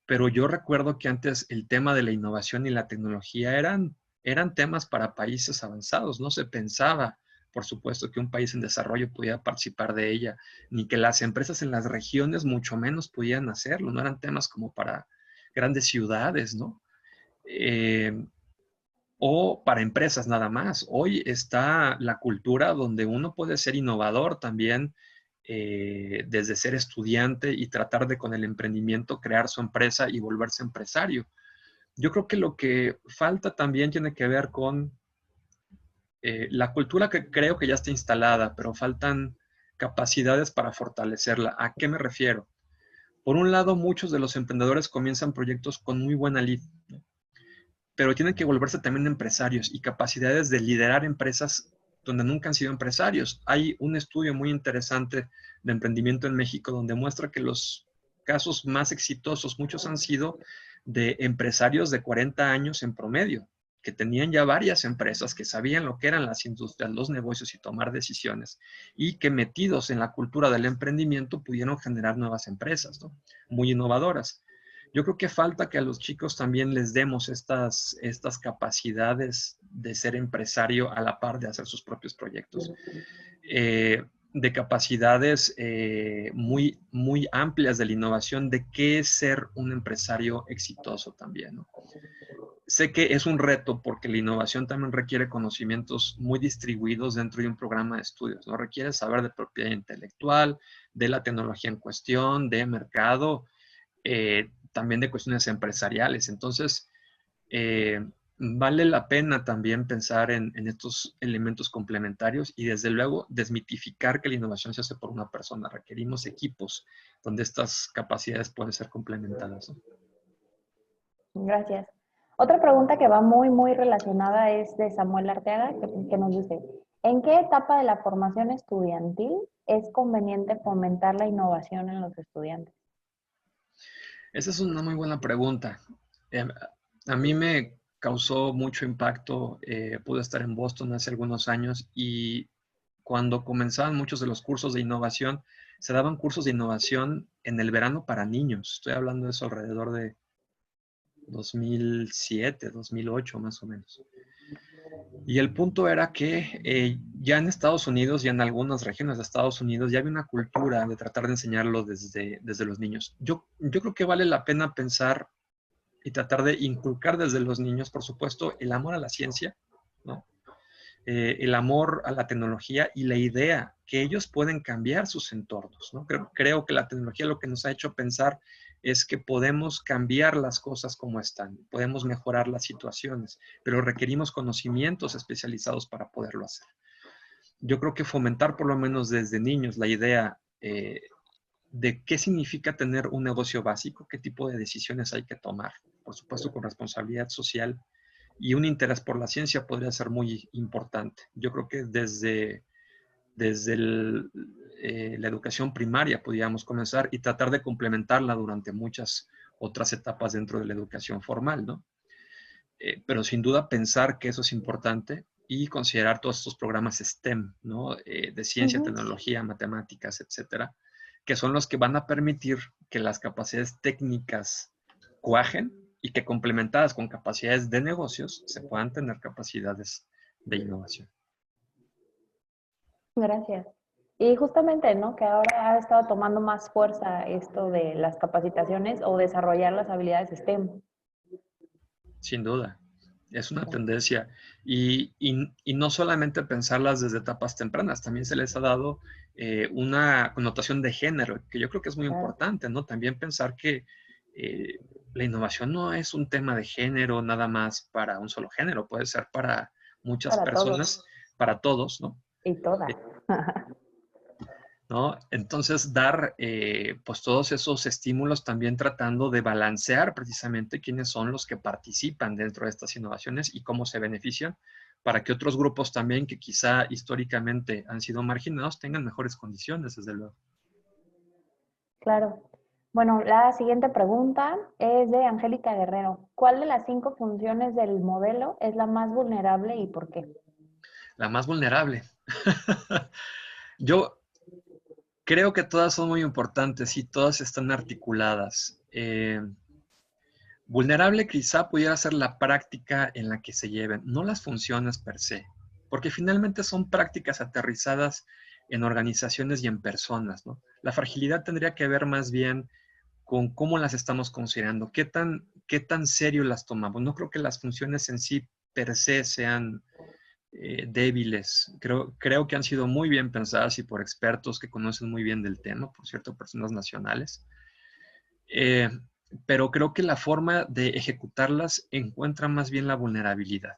Pero yo recuerdo que antes el tema de la innovación y la tecnología eran temas para países avanzados. No se pensaba, por supuesto, que un país en desarrollo pudiera participar de ella, ni que las empresas en las regiones mucho menos pudieran hacerlo. No eran temas como para grandes ciudades, ¿no? O para empresas nada más. Hoy está la cultura donde uno puede ser innovador también, desde ser estudiante y tratar de con el emprendimiento crear su empresa y volverse empresario. Yo creo que lo que falta también tiene que ver con la cultura, que creo que ya está instalada, pero faltan capacidades para fortalecerla. ¿A qué me refiero? Por un lado, muchos de los emprendedores comienzan proyectos con muy buena lead, ¿no? Pero tienen que volverse también empresarios y capacidades de liderar empresas donde nunca han sido empresarios. Hay un estudio muy interesante de emprendimiento en México donde muestra que los casos más exitosos, muchos han sido de empresarios de 40 años en promedio, que tenían ya varias empresas, que sabían lo que eran las industrias, los negocios y tomar decisiones, y que metidos en la cultura del emprendimiento pudieron generar nuevas empresas, ¿no? Muy innovadoras. Yo creo que falta que a los chicos también les demos estas capacidades de ser empresario a la par de hacer sus propios proyectos. De capacidades muy, muy amplias de la innovación, de qué es ser un empresario exitoso también, ¿no? Sé que es un reto porque la innovación también requiere conocimientos muy distribuidos dentro de un programa de estudios, ¿no? Requiere saber de propiedad intelectual, de la tecnología en cuestión, de mercado, también de cuestiones empresariales. Entonces, vale la pena también pensar en estos elementos complementarios y desde luego desmitificar que la innovación se hace por una persona. Requerimos equipos donde estas capacidades pueden ser complementadas, ¿no? Gracias. Otra pregunta que va muy, muy relacionada es de Samuel Arteaga, que nos dice, ¿en qué etapa de la formación estudiantil es conveniente fomentar la innovación en los estudiantes? Esa es una muy buena pregunta. A mí me causó mucho impacto. Pude estar en Boston hace algunos años y cuando comenzaban muchos de los cursos de innovación, se daban cursos de innovación en el verano para niños. Estoy hablando de eso alrededor de 2007, 2008 más o menos. Y el punto era que ya en Estados Unidos y en algunas regiones de Estados Unidos ya había una cultura de tratar de enseñarlo desde los niños. Yo creo que vale la pena pensar y tratar de inculcar desde los niños, por supuesto, el amor a la ciencia, ¿no? El amor a la tecnología y la idea que ellos pueden cambiar sus entornos, ¿no? Creo que la tecnología lo que nos ha hecho pensar es que podemos cambiar las cosas como están, podemos mejorar las situaciones, pero requerimos conocimientos especializados para poderlo hacer. Yo creo que fomentar por lo menos desde niños la idea de qué significa tener un negocio básico, qué tipo de decisiones hay que tomar, por supuesto con responsabilidad social, y un interés por la ciencia podría ser muy importante. Yo creo que desde la educación primaria podríamos comenzar y tratar de complementarla durante muchas otras etapas dentro de la educación formal, ¿no? Pero sin duda pensar que eso es importante y considerar todos estos programas STEM, ¿no? De ciencia, tecnología, matemáticas, etcétera, que son los que van a permitir que las capacidades técnicas cuajen y que complementadas con capacidades de negocios se puedan tener capacidades de innovación. Gracias. Y justamente, ¿no? Que ahora ha estado tomando más fuerza esto de las capacitaciones o desarrollar las habilidades STEM. Sin duda, es una tendencia. Y no solamente pensarlas desde etapas tempranas, también se les ha dado una connotación de género, que yo creo que es muy importante, ¿no? También pensar que la innovación no es un tema de género nada más para un solo género, puede ser para muchas Para personas, todos. para todos, ¿no? Y todas. ¿No? Entonces, dar pues todos esos estímulos también tratando de balancear precisamente quiénes son los que participan dentro de estas innovaciones y cómo se benefician para que otros grupos también que quizá históricamente han sido marginados tengan mejores condiciones, desde luego. Claro. Bueno, la siguiente pregunta es de Angélica Guerrero. ¿Cuál de las 5 funciones del modelo es la más vulnerable y por qué? La más vulnerable. Yo creo que todas son muy importantes y todas están articuladas. Vulnerable quizá pudiera ser la práctica en la que se lleven, no las funciones per se, porque finalmente son prácticas aterrizadas en organizaciones y en personas, ¿no? La fragilidad tendría que ver más bien con cómo las estamos considerando, qué tan serio las tomamos. No creo que las funciones en sí per se sean débiles. Creo que han sido muy bien pensadas y por expertos que conocen muy bien del tema, por cierto, personas nacionales. Pero creo que la forma de ejecutarlas encuentra más bien la vulnerabilidad.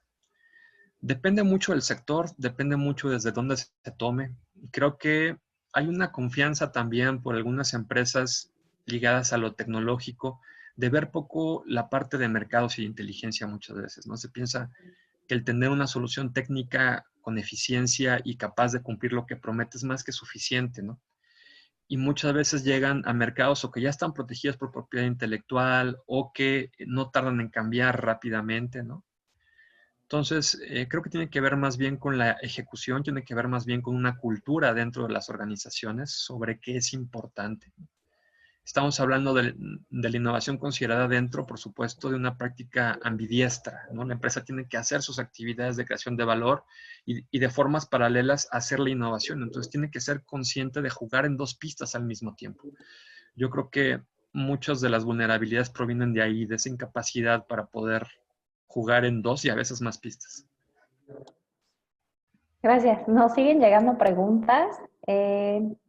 Depende mucho del sector, depende mucho desde dónde se tome. Creo que hay una confianza también por algunas empresas ligadas a lo tecnológico de ver poco la parte de mercados y de inteligencia muchas veces, ¿no? Se piensa que el tener una solución técnica con eficiencia y capaz de cumplir lo que promete es más que suficiente, ¿no? Y muchas veces llegan a mercados o que ya están protegidos por propiedad intelectual o que no tardan en cambiar rápidamente, ¿no? Entonces, creo que tiene que ver más bien con la ejecución, tiene que ver más bien con una cultura dentro de las organizaciones sobre qué es importante. Estamos hablando de la innovación considerada dentro, por supuesto, de una práctica ambidiestra, ¿no? La empresa tiene que hacer sus actividades de creación de valor y de formas paralelas hacer la innovación. Entonces, tiene que ser consciente de jugar en 2 pistas al mismo tiempo. Yo creo que muchas de las vulnerabilidades provienen de ahí, de esa incapacidad para poder jugar en 2 y a veces más pistas. Gracias. Nos siguen llegando preguntas.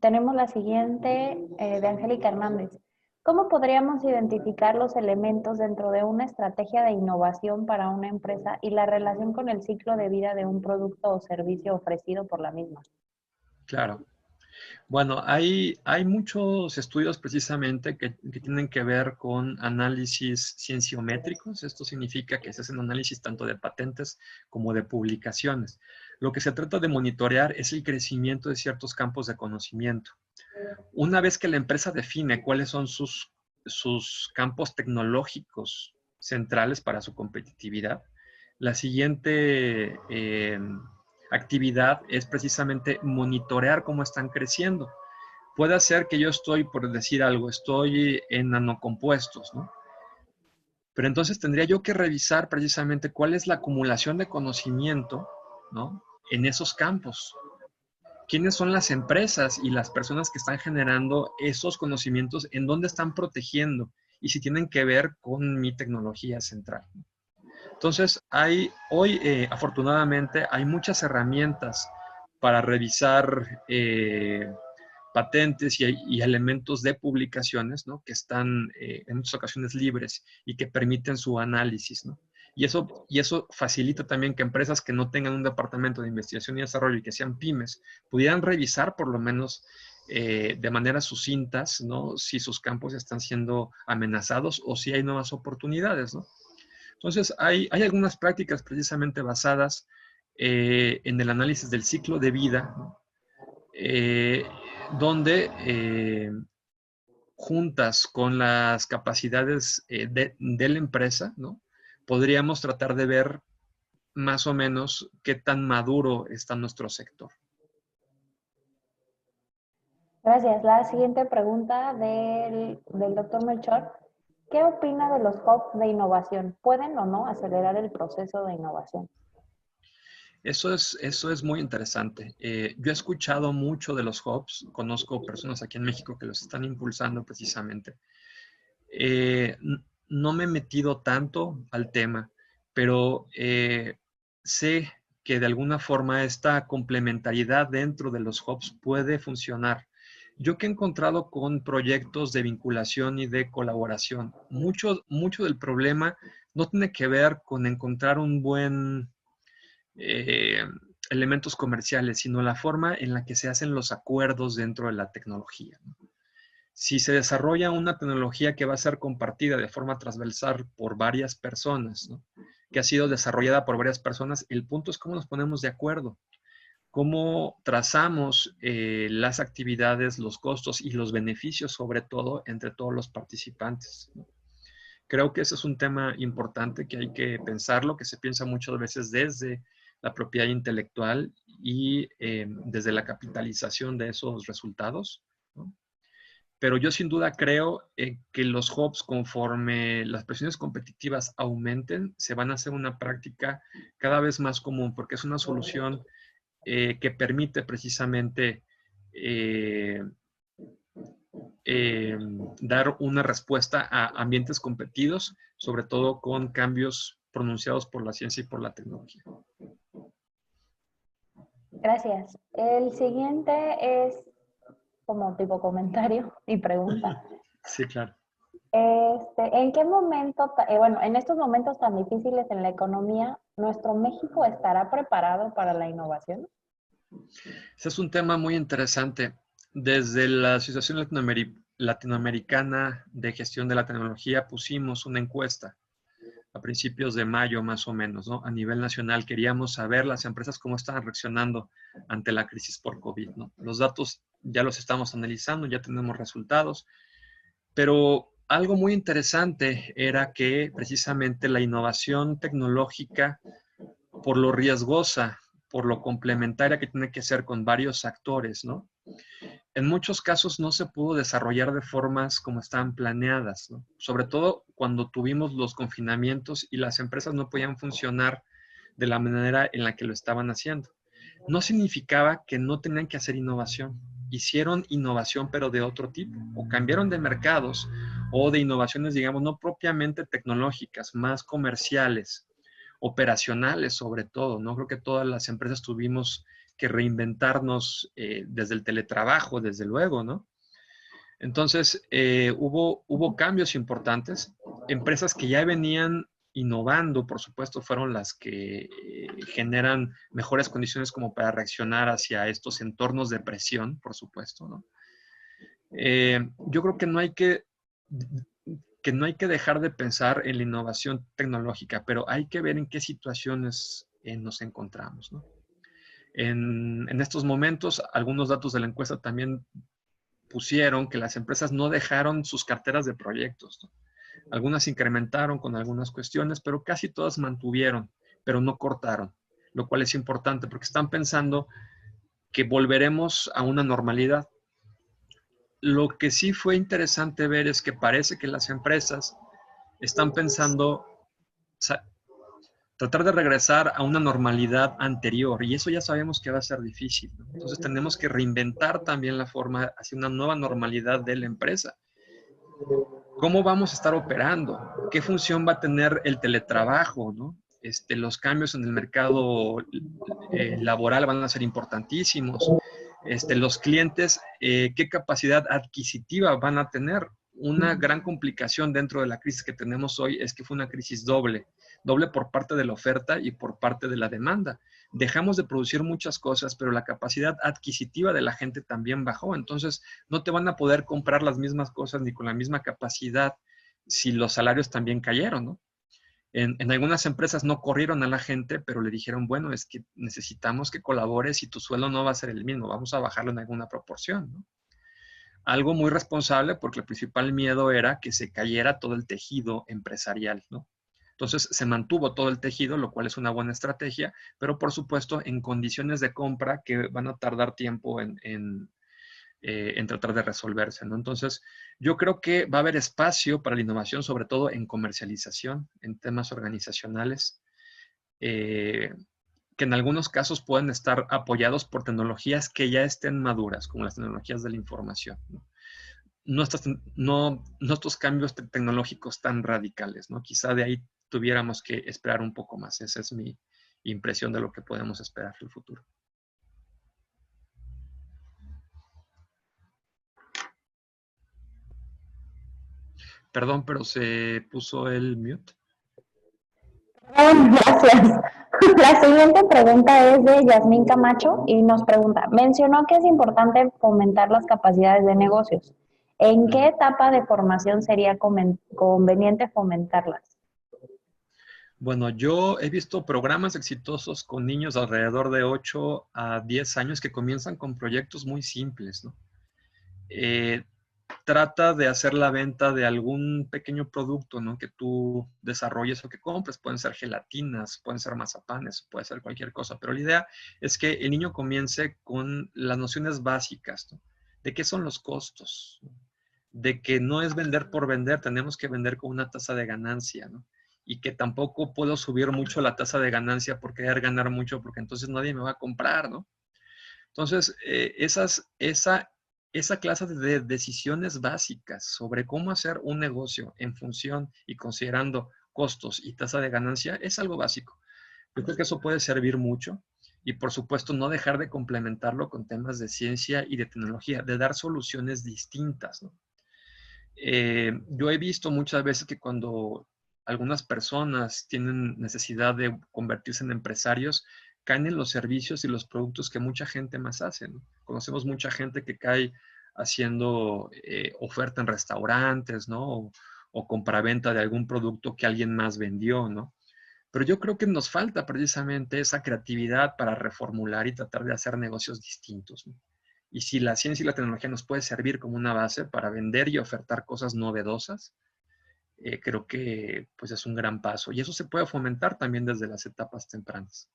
Tenemos la siguiente de Angélica Hernández. ¿Cómo podríamos identificar los elementos dentro de una estrategia de innovación para una empresa y la relación con el ciclo de vida de un producto o servicio ofrecido por la misma? Claro. Bueno, hay muchos estudios precisamente que tienen que ver con análisis cienciométricos. Esto significa que se hacen análisis tanto de patentes como de publicaciones. Lo que se trata de monitorear es el crecimiento de ciertos campos de conocimiento. Una vez que la empresa define cuáles son sus campos tecnológicos centrales para su competitividad, la siguiente actividad es precisamente monitorear cómo están creciendo. Puede ser que yo estoy, por decir algo, estoy en nanocompuestos, ¿no? Pero entonces tendría yo que revisar precisamente cuál es la acumulación de conocimiento, ¿no? En esos campos. ¿Quiénes son las empresas y las personas que están generando esos conocimientos? ¿En dónde están protegiendo? Y si tienen que ver con mi tecnología central. Entonces, hoy afortunadamente, hay muchas herramientas para revisar patentes y elementos de publicaciones, ¿no? Que están en muchas ocasiones libres y que permiten su análisis, ¿no? Y eso facilita también que empresas que no tengan un departamento de investigación y desarrollo y que sean pymes, pudieran revisar por lo menos de manera sucintas, ¿no? Si sus campos están siendo amenazados o si hay nuevas oportunidades, ¿no? Entonces, hay algunas prácticas precisamente basadas en el análisis del ciclo de vida, ¿no? Donde juntas con las capacidades de la empresa, ¿no? Podríamos tratar de ver más o menos qué tan maduro está nuestro sector. Gracias. La siguiente pregunta del doctor Melchor. ¿Qué opina de los hubs de innovación? ¿Pueden o no acelerar el proceso de innovación? Eso es muy interesante. Yo he escuchado mucho de los hubs, conozco personas aquí en México que los están impulsando precisamente. No me he metido tanto al tema, pero sé que de alguna forma esta complementariedad dentro de los hubs puede funcionar. Yo que he encontrado con proyectos de vinculación y de colaboración, mucho del problema no tiene que ver con encontrar un buen elementos comerciales, sino la forma en la que se hacen los acuerdos dentro de la tecnología, ¿no? Si se desarrolla una tecnología que va a ser compartida de forma transversal por varias personas, ¿no? Que ha sido desarrollada por varias personas, el punto es cómo nos ponemos de acuerdo, cómo trazamos las actividades, los costos y los beneficios, sobre todo, entre todos los participantes, ¿no? Creo que ese es un tema importante que hay que pensarlo, que se piensa muchas veces desde la propiedad intelectual y desde la capitalización de esos resultados, ¿no? Pero yo sin duda creo que los hubs, conforme las presiones competitivas aumenten, se van a hacer una práctica cada vez más común, porque es una solución que permite precisamente dar una respuesta a ambientes competidos, sobre todo con cambios pronunciados por la ciencia y por la tecnología. Gracias. El siguiente es como tipo comentario y pregunta. Sí, claro. ¿En qué momento, bueno, en estos momentos tan difíciles en la economía, ¿nuestro México estará preparado para la innovación? Ese es un tema muy interesante. Desde la Asociación Latinoamericana de Gestión de la Tecnología pusimos una encuesta a principios de mayo más o menos, ¿no? A nivel nacional queríamos saber las empresas cómo estaban reaccionando ante la crisis por COVID, ¿no? Los datos ya los estamos analizando, ya tenemos resultados, pero algo muy interesante era que precisamente la innovación tecnológica, por lo riesgosa, por lo complementaria que tiene que ser con varios actores, ¿no? En muchos casos no se pudo desarrollar de formas como estaban planeadas, ¿no? Sobre todo cuando tuvimos los confinamientos y las empresas no podían funcionar de la manera en la que lo estaban haciendo. No significaba que no tenían que hacer innovación. Hicieron innovación, pero de otro tipo, o cambiaron de mercados, o de innovaciones, digamos, no propiamente tecnológicas, más comerciales, operacionales sobre todo, ¿no? Creo que todas las empresas tuvimos que reinventarnos desde el teletrabajo, desde luego, ¿no? Entonces, hubo cambios importantes. Empresas que ya venían innovando, por supuesto, fueron las que generan mejores condiciones como para reaccionar hacia estos entornos de presión, por supuesto, ¿no? Yo creo que no hay que dejar de pensar en la innovación tecnológica, pero hay que ver en qué situaciones nos encontramos, ¿no? En estos momentos, algunos datos de la encuesta también pusieron que las empresas no dejaron sus carteras de proyectos, ¿no? Algunas incrementaron con algunas cuestiones, pero casi todas mantuvieron, pero no cortaron, lo cual es importante porque están pensando que volveremos a una normalidad. Lo que sí fue interesante ver es que parece que las empresas están pensando tratar de regresar a una normalidad anterior, y eso ya sabemos que va a ser difícil, ¿no? Entonces tenemos que reinventar también la forma hacia una nueva normalidad de la empresa. ¿Cómo vamos a estar operando? ¿Qué función va a tener el teletrabajo, ¿no? Los cambios en el mercado laboral van a ser importantísimos. Los clientes, ¿qué capacidad adquisitiva van a tener? una gran complicación dentro de la crisis que tenemos hoy es que fue una crisis doble. Doble por parte de la oferta y por parte de la demanda. Dejamos de producir muchas cosas, pero la capacidad adquisitiva de la gente también bajó. Entonces, no te van a poder comprar las mismas cosas ni con la misma capacidad si los salarios también cayeron, ¿no? En algunas empresas no corrieron a la gente, pero le dijeron, bueno, es que necesitamos que colabores y tu sueldo no va a ser el mismo, vamos a bajarlo en alguna proporción, ¿no? Algo muy responsable porque el principal miedo era que se cayera todo el tejido empresarial, ¿no? Entonces se mantuvo todo el tejido, lo cual es una buena estrategia, pero por supuesto en condiciones de compra que van a tardar tiempo en tratar de resolverse, ¿no? Entonces, yo creo que va a haber espacio para la innovación, sobre todo en comercialización, en temas organizacionales, que en algunos casos pueden estar apoyados por tecnologías que ya estén maduras, como las tecnologías de la información, ¿no? No estos cambios tecnológicos tan radicales, ¿no? Quizá de ahí tuviéramos que esperar un poco más. Esa es mi impresión de lo que podemos esperar en el futuro. Perdón, pero se puso el mute. Gracias. La siguiente pregunta es de Yasmín Camacho y nos pregunta, mencionó que es importante fomentar las capacidades de negocios. ¿En qué etapa de formación sería conveniente fomentarlas? Bueno, yo he visto programas exitosos con niños alrededor de 8 a 10 años que comienzan con proyectos muy simples, ¿no? Trata de hacer la venta de algún pequeño producto, ¿no? Que tú desarrolles o que compres. Pueden ser gelatinas, pueden ser mazapanes, puede ser cualquier cosa. Pero la idea es que el niño comience con las nociones básicas, ¿no? De qué son los costos, ¿no? De que no es vender por vender, tenemos que vender con una tasa de ganancia, ¿no? Y que tampoco puedo subir mucho la tasa de ganancia por querer ganar mucho, porque entonces nadie me va a comprar, ¿no? Entonces, esa clase de decisiones básicas sobre cómo hacer un negocio en función y considerando costos y tasa de ganancia es algo básico. Yo creo que eso puede servir mucho y, por supuesto, no dejar de complementarlo con temas de ciencia y de tecnología, de dar soluciones distintas, ¿no? Yo he visto muchas veces que cuando algunas personas tienen necesidad de convertirse en empresarios, caen en los servicios y los productos que mucha gente más hace, ¿no? Conocemos mucha gente que cae haciendo oferta en restaurantes, ¿no? O compraventa de algún producto que alguien más vendió, ¿no? Pero yo creo que nos falta precisamente esa creatividad para reformular y tratar de hacer negocios distintos, ¿no? Y si la ciencia y la tecnología nos puede servir como una base para vender y ofertar cosas novedosas, creo que pues es un gran paso. Y eso se puede fomentar también desde las etapas tempranas.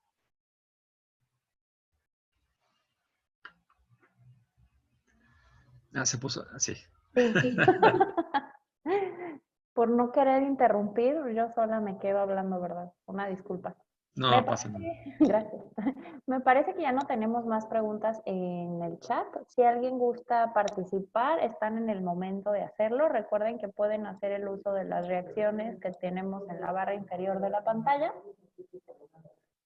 Ah, se puso así. Sí. Por no querer interrumpir, yo sola me quedo hablando, ¿verdad? Una disculpa. No pasa nada. Gracias. Me parece que ya no tenemos más preguntas en el chat. Si alguien gusta participar, están en el momento de hacerlo. Recuerden que pueden hacer el uso de las reacciones que tenemos en la barra inferior de la pantalla.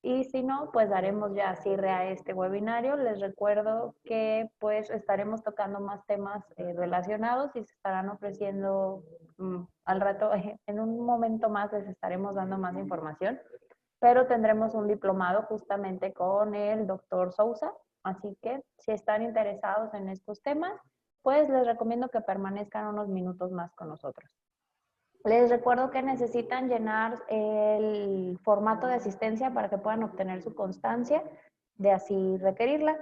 Y si no, pues daremos ya cierre a este webinario. Les recuerdo que pues estaremos tocando más temas relacionados y se estarán ofreciendo al rato, en un momento más les estaremos dando más información, pero tendremos un diplomado justamente con el doctor Sousa. Así que si están interesados en estos temas, pues les recomiendo que permanezcan unos minutos más con nosotros. Les recuerdo que necesitan llenar el formato de asistencia para que puedan obtener su constancia de así requerirla.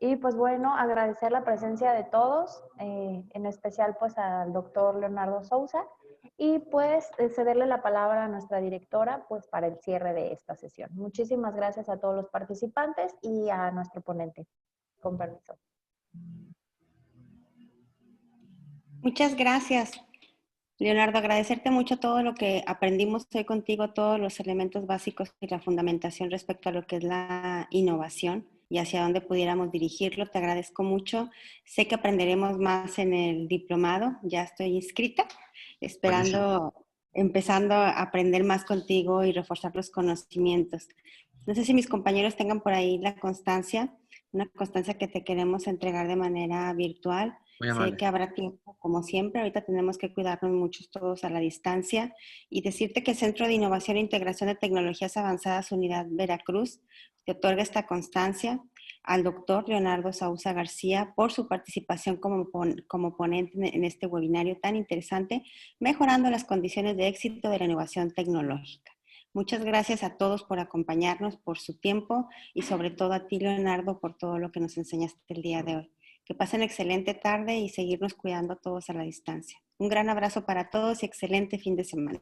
Y pues bueno, agradecer la presencia de todos, en especial pues al doctor Leonardo Sousa, y pues cederle la palabra a nuestra directora pues para el cierre de esta sesión. Muchísimas gracias a todos los participantes y a nuestro ponente. Con permiso. Muchas gracias, Leonardo. Agradecerte mucho todo lo que aprendimos hoy contigo, todos los elementos básicos y la fundamentación respecto a lo que es la innovación y hacia dónde pudiéramos dirigirlo. Te agradezco mucho. Sé que aprenderemos más en el diplomado. Ya estoy inscrita, esperando, empezando a aprender más contigo y reforzar los conocimientos. No sé si mis compañeros tengan por ahí la constancia, una constancia que te queremos entregar de manera virtual. Muy Sé amable. que habrá tiempo, como siempre. Ahorita tenemos que cuidarnos muchos todos a la distancia y decirte que el Centro de Innovación e Integración de Tecnologías Avanzadas Unidad Veracruz te otorga esta constancia al doctor Leonardo Sousa García por su participación como ponente en este webinario tan interesante, mejorando las condiciones de éxito de la innovación tecnológica. Muchas gracias a todos por acompañarnos, por su tiempo y sobre todo a ti, Leonardo, por todo lo que nos enseñaste el día de hoy. Que pasen excelente tarde y seguirnos cuidando todos a la distancia. Un gran abrazo para todos y excelente fin de semana.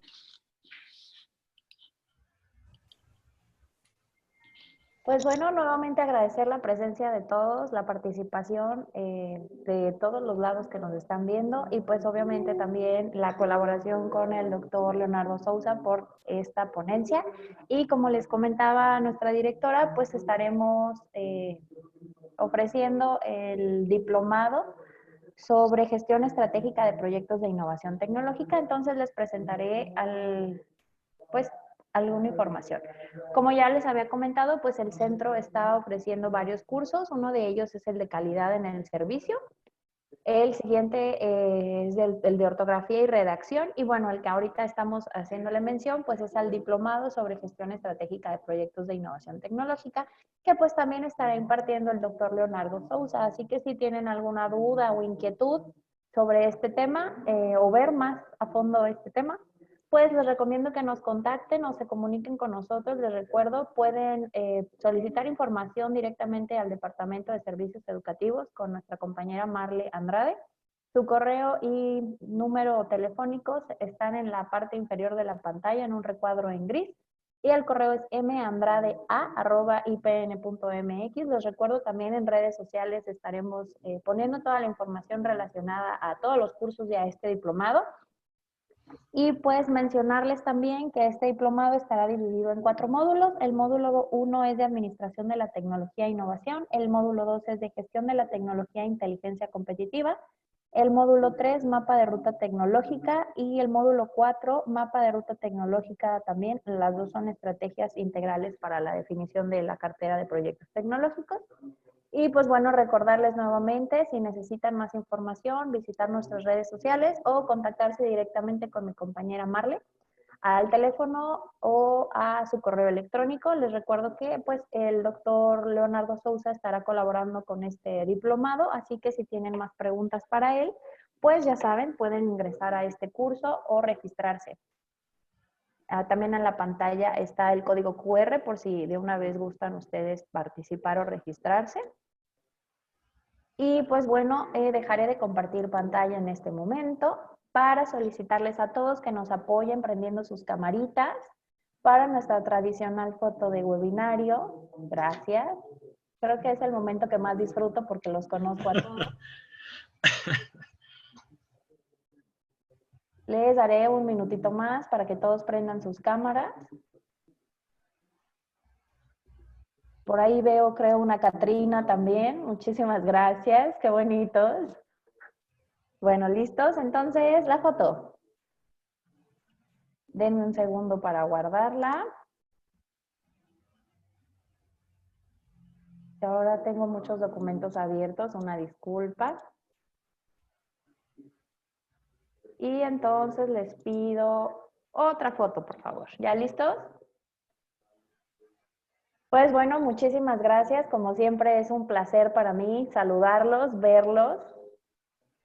Pues bueno, nuevamente agradecer la presencia de todos, la participación de todos los lados que nos están viendo y pues obviamente también la colaboración con el doctor Leonardo Sousa por esta ponencia. Y como les comentaba nuestra directora, pues estaremos ofreciendo el diplomado sobre gestión estratégica de proyectos de innovación tecnológica. Entonces les presentaré pues alguna información. Como ya les había comentado, pues el centro está ofreciendo varios cursos. Uno de ellos es el de calidad en el servicio. El siguiente es el de ortografía y redacción. Y bueno, el que ahorita estamos haciéndole mención, pues es el diplomado sobre gestión estratégica de proyectos de innovación tecnológica, que pues también estará impartiendo el doctor Leonardo Sousa. Así que si tienen alguna duda o inquietud sobre este tema o ver más a fondo este tema, pues les recomiendo que nos contacten o se comuniquen con nosotros. Les recuerdo, pueden solicitar información directamente al Departamento de Servicios Educativos con nuestra compañera Marle Andrade. Su correo y número telefónico están en la parte inferior de la pantalla en un recuadro en gris. Y el correo es mandrade@ipn.mx. Les recuerdo también en redes sociales estaremos poniendo toda la información relacionada a todos los cursos y a este diplomado. Y pues mencionarles también que este diplomado estará dividido en 4 módulos. El módulo 1 es de Administración de la Tecnología e Innovación, el módulo 2 es de Gestión de la Tecnología e Inteligencia Competitiva, el módulo 3, Mapa de Ruta Tecnológica, y el módulo 4, Mapa de Ruta Tecnológica también. Las dos son estrategias integrales para la definición de la cartera de proyectos tecnológicos. Y pues bueno, recordarles nuevamente, si necesitan más información, visitar nuestras redes sociales o contactarse directamente con mi compañera Marle al teléfono o a su correo electrónico. Les recuerdo que pues el doctor Leonardo Sousa estará colaborando con este diplomado, así que si tienen más preguntas para él, pues ya saben, pueden ingresar a este curso o registrarse. También en la pantalla está el código QR por si de una vez gustan ustedes participar o registrarse. Y pues bueno, dejaré de compartir pantalla en este momento para solicitarles a todos que nos apoyen prendiendo sus camaritas para nuestra tradicional foto de webinario. Gracias. Creo que es el momento que más disfruto porque los conozco a todos. Les daré un minutito más para que todos prendan sus cámaras. Por ahí veo, creo, una Catrina también. Muchísimas gracias. Qué bonitos. Bueno, ¿listos? Entonces, la foto. Denme un segundo para guardarla. Ahora tengo muchos documentos abiertos, una disculpa. Y entonces les pido otra foto, por favor. ¿Ya listos? Pues bueno, muchísimas gracias. Como siempre es un placer para mí saludarlos, verlos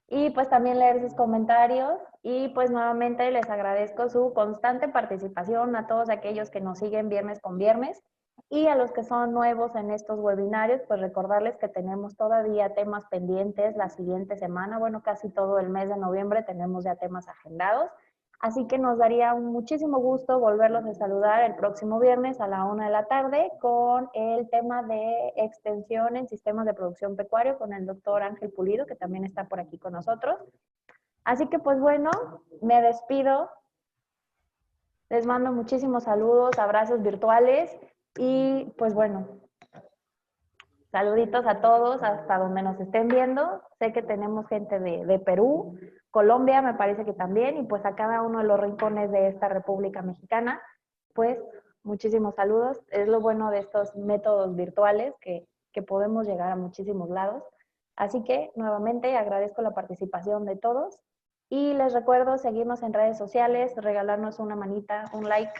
y pues también leer sus comentarios. Y pues nuevamente les agradezco su constante participación a todos aquellos que nos siguen viernes con viernes. Y a los que son nuevos en estos webinarios, pues recordarles que tenemos todavía temas pendientes la siguiente semana. Bueno, casi todo el mes de noviembre tenemos ya temas agendados. Así que nos daría muchísimo gusto volverlos a saludar el próximo viernes a la 1 de la tarde con el tema de extensión en sistemas de producción pecuario con el doctor Ángel Pulido, que también está por aquí con nosotros. Así que pues bueno, me despido. Les mando muchísimos saludos, abrazos virtuales y pues bueno, saluditos a todos hasta donde nos estén viendo. Sé que tenemos gente de Perú, Colombia me parece que también, y pues a cada uno de los rincones de esta República Mexicana, pues muchísimos saludos. Es lo bueno de estos métodos virtuales que podemos llegar a muchísimos lados. Así que nuevamente agradezco la participación de todos y les recuerdo seguirnos en redes sociales, regalarnos una manita, un like,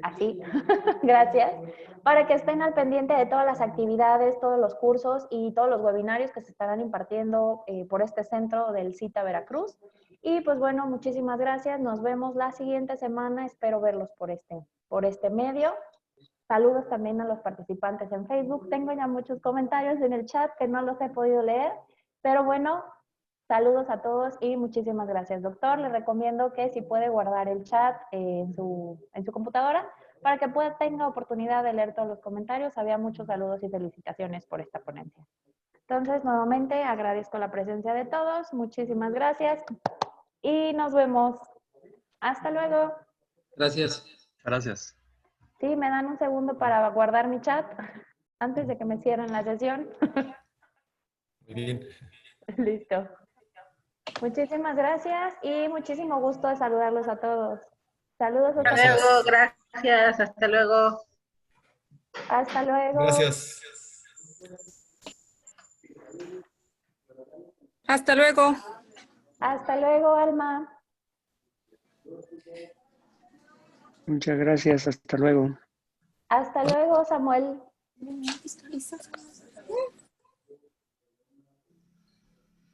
así, gracias, para que estén al pendiente de todas las actividades, todos los cursos y todos los webinarios que se estarán impartiendo por este centro del CITA Veracruz. Y pues bueno, muchísimas gracias, nos vemos la siguiente semana, espero verlos por este medio. Saludos también a los participantes en Facebook. Tengo ya muchos comentarios en el chat que no los he podido leer, pero bueno, saludos a todos y muchísimas gracias, doctor. Le recomiendo que si puede guardar el chat en su computadora para que tenga oportunidad de leer todos los comentarios. Había muchos saludos y felicitaciones por esta ponencia. Entonces, nuevamente agradezco la presencia de todos. Muchísimas gracias y nos vemos. Hasta luego. Gracias. Gracias. Sí, me dan un segundo para guardar mi chat antes de que me cierren la sesión. Muy bien. Listo. Muchísimas gracias y muchísimo gusto de saludarlos a todos. Saludos. Hasta luego, gracias, hasta luego. Hasta luego. Gracias. Hasta luego. Hasta luego, Alma. Muchas gracias. Hasta luego. Hasta luego, Samuel.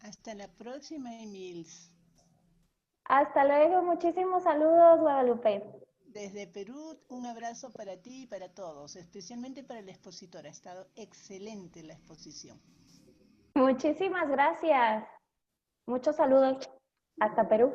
Hasta la próxima, Emils. Hasta luego, muchísimos saludos, Guadalupe. Desde Perú, un abrazo para ti y para todos, especialmente para la expositora. Ha estado excelente la exposición. Muchísimas gracias. Muchos saludos. Hasta Perú.